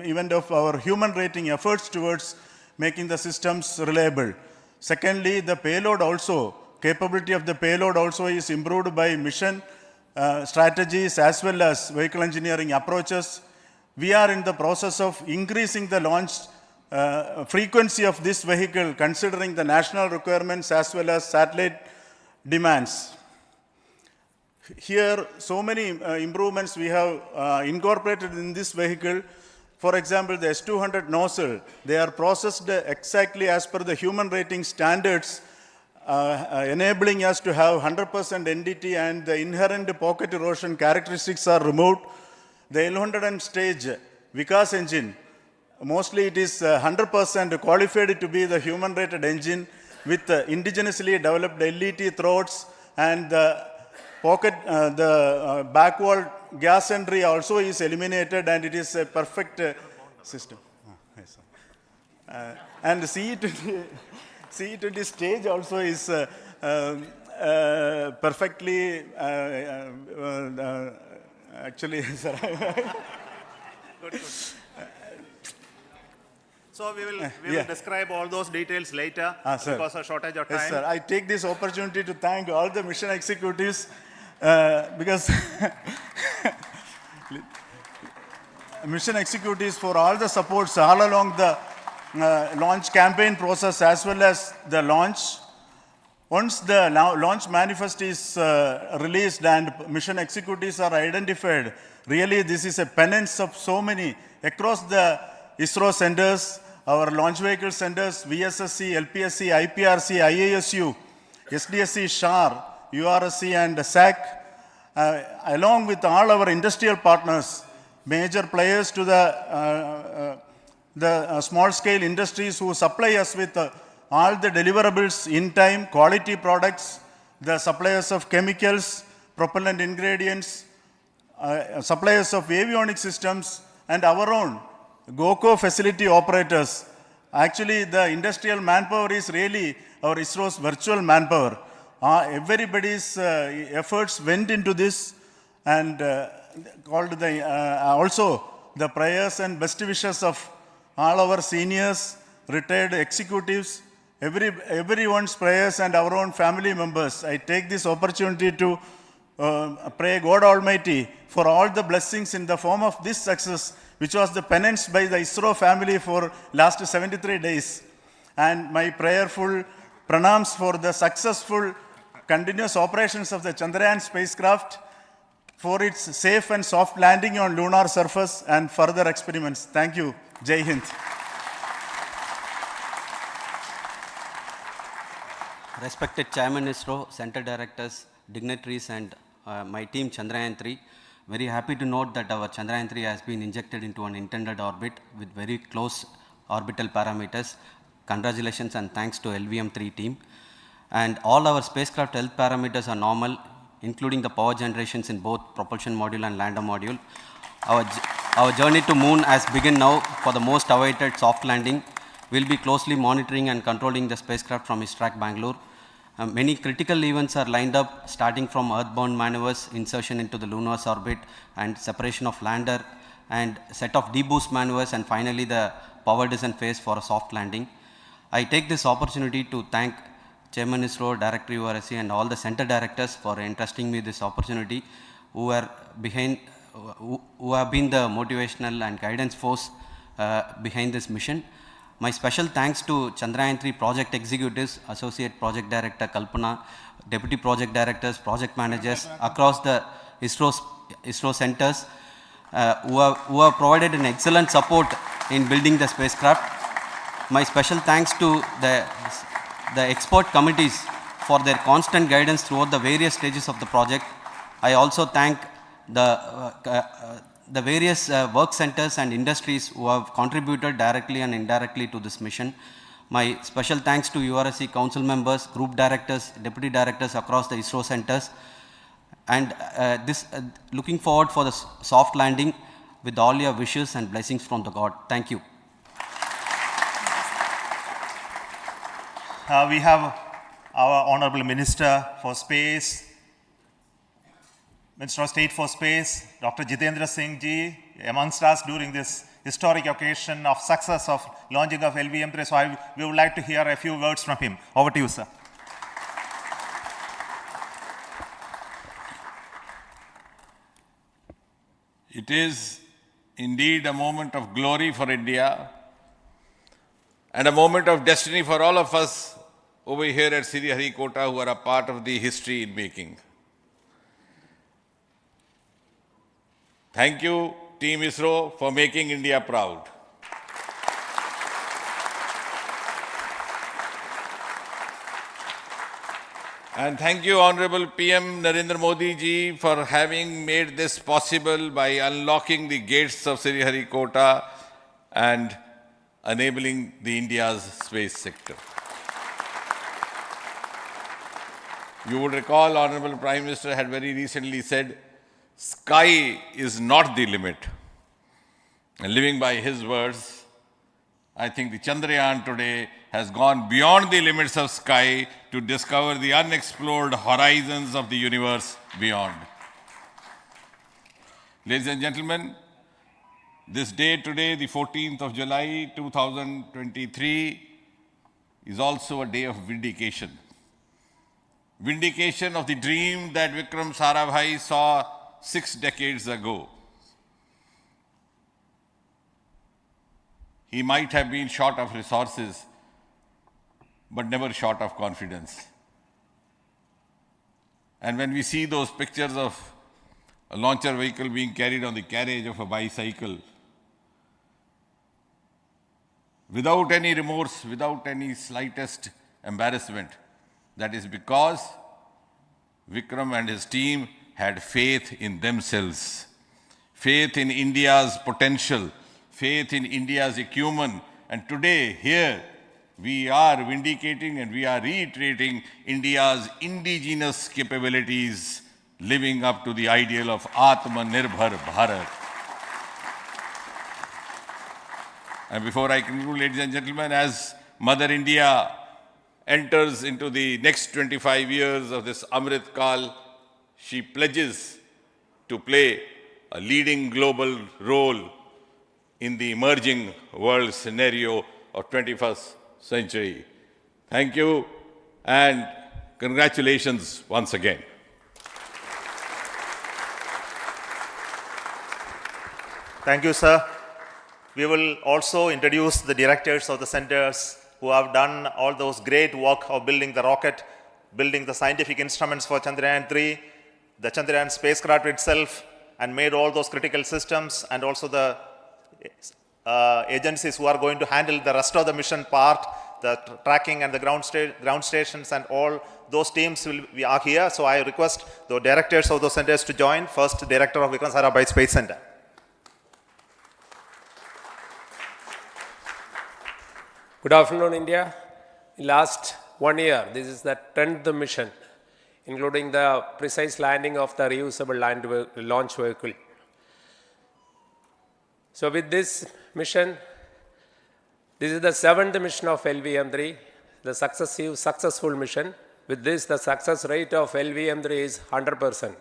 event of our human rating efforts towards making the systems reliable. Secondly, the payload also, capability of the payload also is improved by mission strategies as well as vehicle engineering approaches. We are in the process of increasing the launch frequency of this vehicle considering the national requirements as well as satellite demands. Here, so many improvements we have incorporated in this vehicle. For example, the S200 nozzle, they are processed exactly as per the human rating standards, enabling us to have 100% NDT, and the inherent pocket erosion characteristics are removed. The L100 stage Vikas engine, mostly it is 100% qualified to be the human rated engine with indigenously developed LET throats, and the pocket, back wall gas entry also is eliminated, and it is a perfect system. And the CE20 stage also is perfectly, actually, sir. Good. So we will describe all those details later because of shortage of time. Yes, sir. I take this opportunity to thank all the mission executives because mission executives for all the supports all along the launch campaign process as well as the launch. Once the launch manifest is released and mission executives are identified, really this is a penance of so many across the ISRO centers, our launch vehicle centers, VSSC, LPSC, IPRC, IASU, SDSC SHAR, URSC and SAC, along with all our industrial partners, major players to the small scale industries who supply us with all the deliverables in time, quality products, the suppliers of chemicals, propellant ingredients, suppliers of avionic systems, and our own GOCO facility operators. Actually, the industrial manpower is really our ISRO's virtual manpower. Everybody's efforts went into this, and also the prayers and best wishes of all our seniors, retired executives, everyone's prayers and our own family members. I take this opportunity to pray God Almighty for all the blessings in the form of this success, which was the penance by the ISRO family for last 73 days. And my prayerful pranams for the successful continuous operations of the Chandrayaan spacecraft, for its safe and soft landing on lunar surface and further experiments. Thank you. Jai Hind. Respected Chairman ISRO, Center Directors, dignitaries and my team Chandrayaan-3, very happy to note that our Chandrayaan-3 has been injected into an intended orbit with very close orbital parameters. Congratulations and thanks to LVM3 team. And all our spacecraft health parameters are normal, including the power generations in both propulsion module and lander module. Our journey to moon has begun now for the most awaited soft landing. We'll be closely monitoring and controlling the spacecraft from ISRAC Bangalore. Many critical events are lined up, starting from earthbound maneuvers, insertion into the lunar orbit, and separation of lander, and set of deboost maneuvers, and finally the power descent phase for a soft landing. I take this opportunity to thank Chairman ISRO, Director URSC, and all the center directors for entrusting me this opportunity, who have been the motivational and guidance force behind this mission. My special thanks to Chandrayaan-3 project executives, Associate Project Director Kalpana, Deputy Project Directors, Project Managers across the ISRO centers who have provided an excellent support in building the spacecraft. My special thanks to the expert committees for their constant guidance throughout the various stages of the project. I also thank the various work centers and industries who have contributed directly and indirectly to this mission. My special thanks to URSC council members, group directors, deputy directors across the ISRO centers, and looking forward for the soft landing with all your wishes and blessings from the God. Thank you. we have our Honorable Minister for Space, Minister of State for Space, Dr. Jitendra Singh ji, amongst us during this historic occasion of success of launching of LVM3. So we would like to hear a few words from him. Over to you, sir. It is indeed a moment of glory for India and a moment of destiny for all of us over here at Sriharikota who are a part of the history in making. Thank you, Team ISRO, for making India proud. And thank you, Honorable PM Narendra Modi ji, for having made this possible by unlocking the gates of Sriharikota and enabling the India's space sector. You would recall, Honorable Prime Minister had very recently said, sky is not the limit. And living by his words, I think the Chandrayaan today has gone beyond the limits of sky to discover the unexplored horizons of the universe beyond. Ladies and gentlemen, this day today, the 14th of July 2023, is also a day of vindication. Vindication of the dream that Vikram Sarabhai saw 6 decades ago. He might have been short of resources, but never short of confidence. And when we see those pictures of a launcher vehicle being carried on the carriage of a bicycle, without any remorse, without any slightest embarrassment, that is because Vikram and his team had faith in themselves, faith in India's potential, faith in India's acumen. And today, here, we are vindicating and we are reiterating India's indigenous capabilities, living up to the ideal of Atmanirbhar Bharat. And before I conclude, ladies and gentlemen, as Mother India enters into the next 25 years of this Amrit Kal, she pledges to play a leading global role in the emerging world scenario of 21st century. Thank you and congratulations once again. Thank you, sir. We will also introduce the directors of the centers who have done all those great work of building the rocket, building the scientific instruments for Chandrayaan-3, the Chandrayaan spacecraft itself, and made all those critical systems, and also the agencies who are going to handle the rest of the mission part, the tracking and the ground stations, and all those teams are here. So I request the directors of those centers to join. First, Director of Vikram Sarabhai Space Centre. Good afternoon, India. In last 1 year, this is the 10th mission, including the precise landing of the reusable launch vehicle. So with this mission, this is the 7th mission of LVM3, the successful mission. With this, the success rate of LVM3 is 100%.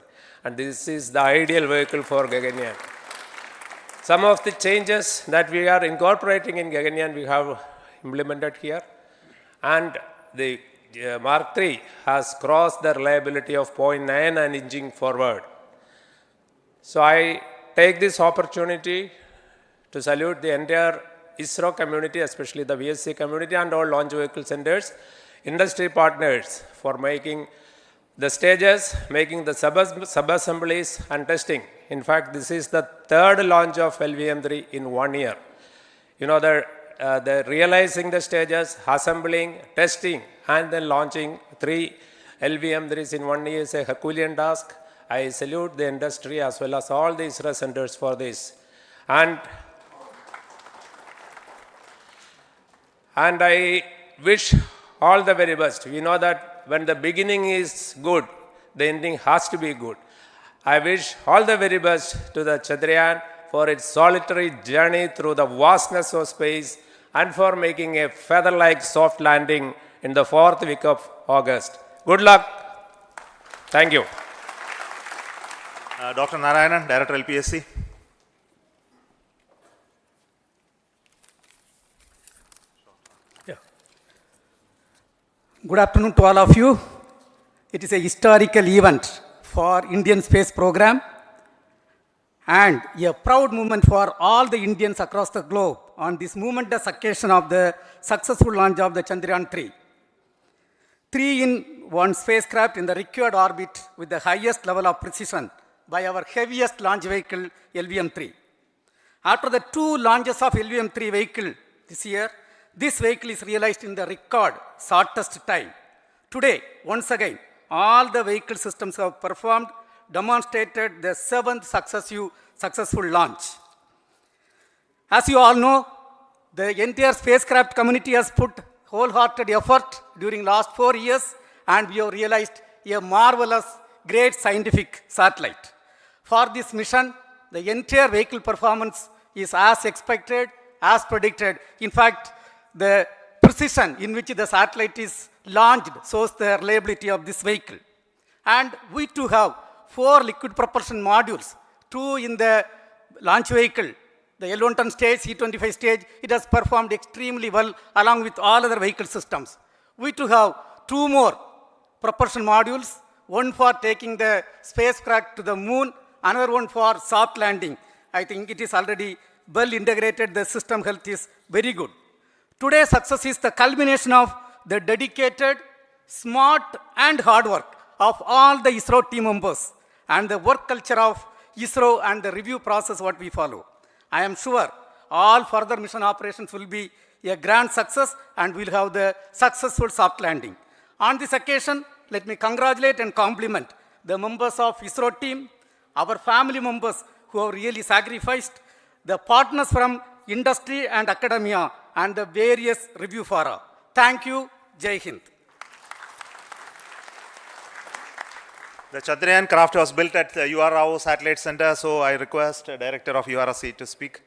And this is the ideal vehicle for Gaganyaan. Some of the changes that we are incorporating in Gaganyaan, we have implemented here. And the Mark III has crossed the reliability of 0.9 and inching forward. So I take this opportunity to salute the entire ISRO community, especially the VSC community and all launch vehicle centers, industry partners for making the stages, making the sub-assemblies and testing. In fact, this is the 3rd launch of LVM3 in 1 year. You know, the realizing the stages, assembling, testing, and then launching 3 LVM3s in 1 year is a Herculean task. I salute the industry as well as all the ISRO centers for this. And I wish all the very best. We know that when the beginning is good, the ending has to be good. I wish all the very best to the Chandrayaan for its solitary journey through the vastness of space and for making a feather-like soft landing in the 4th week of August. Good luck. Thank you. Dr. Narayanan, Director LPSC. Good afternoon to all of you. It is a historical event for Indian space program and a proud moment for all the Indians across the globe on this momentous occasion of the successful launch of the Chandrayaan-3. 3-in-1 spacecraft in the required orbit with the highest level of precision by our heaviest launch vehicle, LVM-3. After the 2 launches of LVM-3 vehicle this year, this vehicle is realized in the record shortest time. Today, once again, all the vehicle systems have performed, demonstrated the 7th successful launch. As you all know, the entire spacecraft community has put wholehearted effort during last 4 years, and we have realized a marvelous, great scientific satellite. For this mission, the entire vehicle performance is as expected, as predicted. In fact, the precision in which the satellite is launched shows the reliability of this vehicle. And we too have 4 liquid propulsion modules, 2 in the launch vehicle. The L110 stage, C25 stage, it has performed extremely well along with all other vehicle systems. We too have 2 more propulsion modules, one for taking the spacecraft to the moon, another one for soft landing. I think it is already well integrated, the system health is very good. Today's success is the culmination of the dedicated, smart and hard work of all the ISRO team members and the work culture of ISRO and the review process what we follow. I am sure all further mission operations will be a grand success and we'll have the successful soft landing. On this occasion, let me congratulate and compliment the members of ISRO team, our family members who have really sacrificed, the partners from industry and academia, and the various review fora. Thank you. Jai Hind. The Chandrayaan craft was built at the UR Rao Satellite Center, so I request the Director of URSC to speak.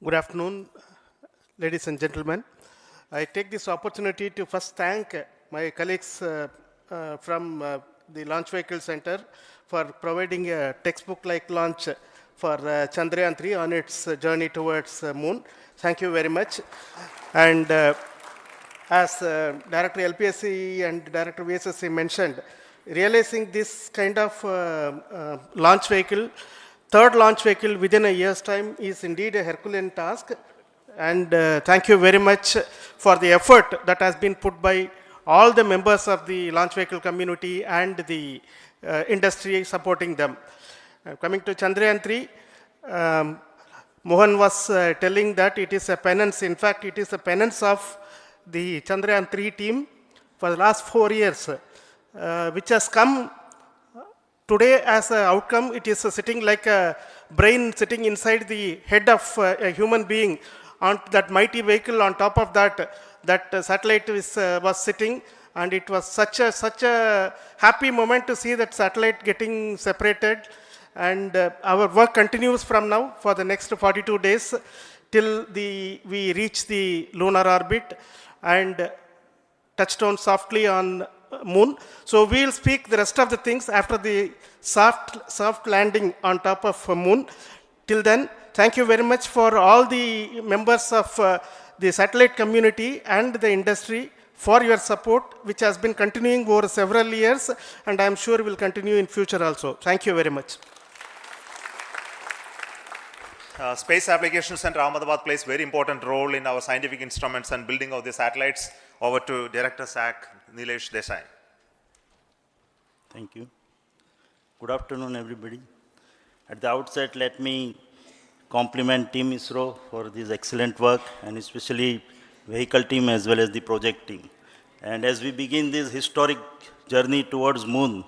Good afternoon, ladies and gentlemen. I take this opportunity to first thank my colleagues from the Launch Vehicle Center for providing a textbook-like launch for Chandrayaan-3 on its journey towards moon. Thank you very much. And as Director LPSC and Director VSSC mentioned, realizing this kind of launch vehicle, third launch vehicle within a year's time is indeed a Herculean task. And thank you very much for the effort that has been put by all the members of the launch vehicle community and the industry supporting them. Coming to Chandrayaan-3, Mohan was telling that it is a penance. In fact, it is a penance of the Chandrayaan-3 team for the last 4 years, which has come today as an outcome. It is sitting like a brain sitting inside the head of a human being on that mighty vehicle. On top of that, that satellite was sitting, and it was such a happy moment to see that satellite getting separated. And our work continues from now for the next 42 days till we reach the lunar orbit and touchdown softly on moon. So we'll speak the rest of the things after the soft landing on top of moon. Till then, thank you very much for all the members of the satellite community and the industry for your support, which has been continuing over several years, and I am sure will continue in future also. Thank you very much. Space Application Center Ahmedabad plays very important role in our scientific instruments and building of the satellites. Over to Director SAC, Nilesh Desai. Thank you. Good afternoon, everybody. At the outset, let me compliment Team ISRO for this excellent work, and especially vehicle team as well as the project team. And as we begin this historic journey towards moon,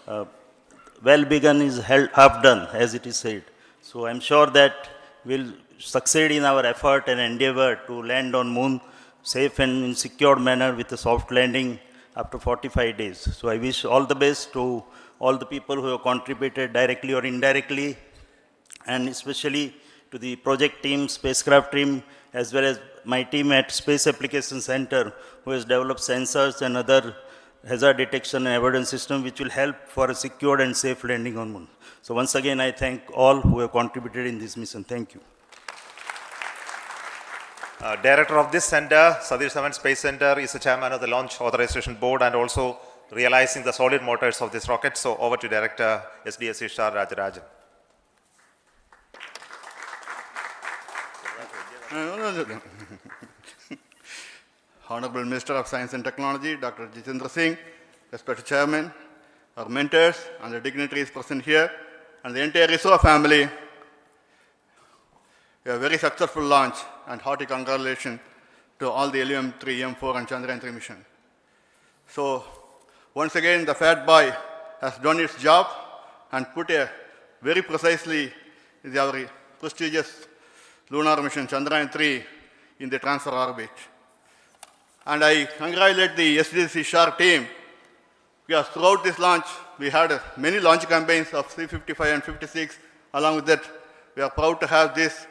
well begun is half done, as it is said. So I'm sure that we'll succeed in our effort and endeavor to land on moon safe and in secure manner with a soft landing after 45 days. So I wish all the best to all the people who have contributed directly or indirectly and especially to the project team, spacecraft team, as well as my team at Space Application Center, who has developed sensors and other hazard detection and avoidance system which will help for a secured and safe landing on Moon. So once again, I thank all who have contributed in this mission. Thank you. Director of this center, Satish Dhawan Space Centre, is the chairman of the Launch Authorization Board and also realizing the solid motors of this rocket. So over to Director SDSC SHAR Rajarajan. Honorable Minister of Science and Technology, Dr. Jitendra Singh, respected Chairman, our mentors and the dignitaries present here, and the entire ISRO family, a very successful launch and hearty congratulations to all the LVM3-M4 and Chandrayaan-3 mission. So, once again, the fat boy has done its job and put a very precisely our prestigious lunar mission Chandrayaan-3 in the transfer orbit. And I congratulate the SDSC SHAR team, because throughout this launch, we had many launch campaigns of C-55 and 56. Along with that, we are proud to have this.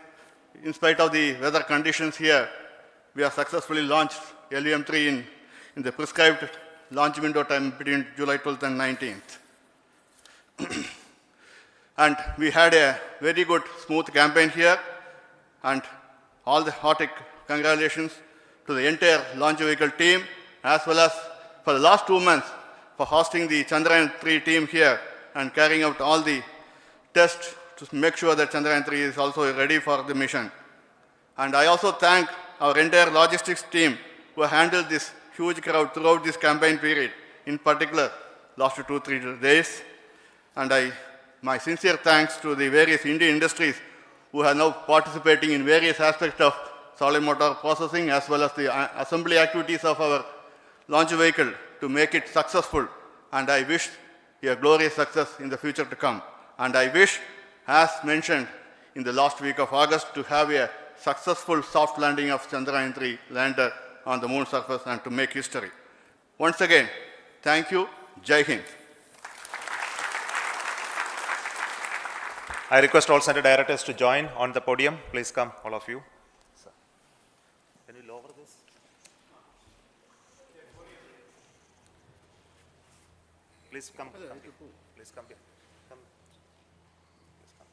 In spite of the weather conditions here, we have successfully launched LVM3 in the prescribed launch window time between July 12th and 19th. And we had a very good, smooth campaign here, and all the hearty congratulations to the entire launch vehicle team, as well as for the last 2 months for hosting the Chandrayaan-3 team here and carrying out all the tests to make sure that Chandrayaan-3 is also ready for the mission. And I also thank our entire logistics team who handled this huge crowd throughout this campaign period, in particular last 2-3 days. And my sincere thanks to the various Indian industries who are now participating in various aspects of solid motor processing as well as the assembly activities of our launch vehicle to make it successful. And I wish a glorious success in the future to come. And I wish, as mentioned in the last week of August, to have a successful soft landing of Chandrayaan-3 lander on the moon surface and to make history. Once again, thank you. Jai Hind. I request all center directors to join on the podium. Please come, all of you. Can you lower this? Please come. Please come here. Come. Please come.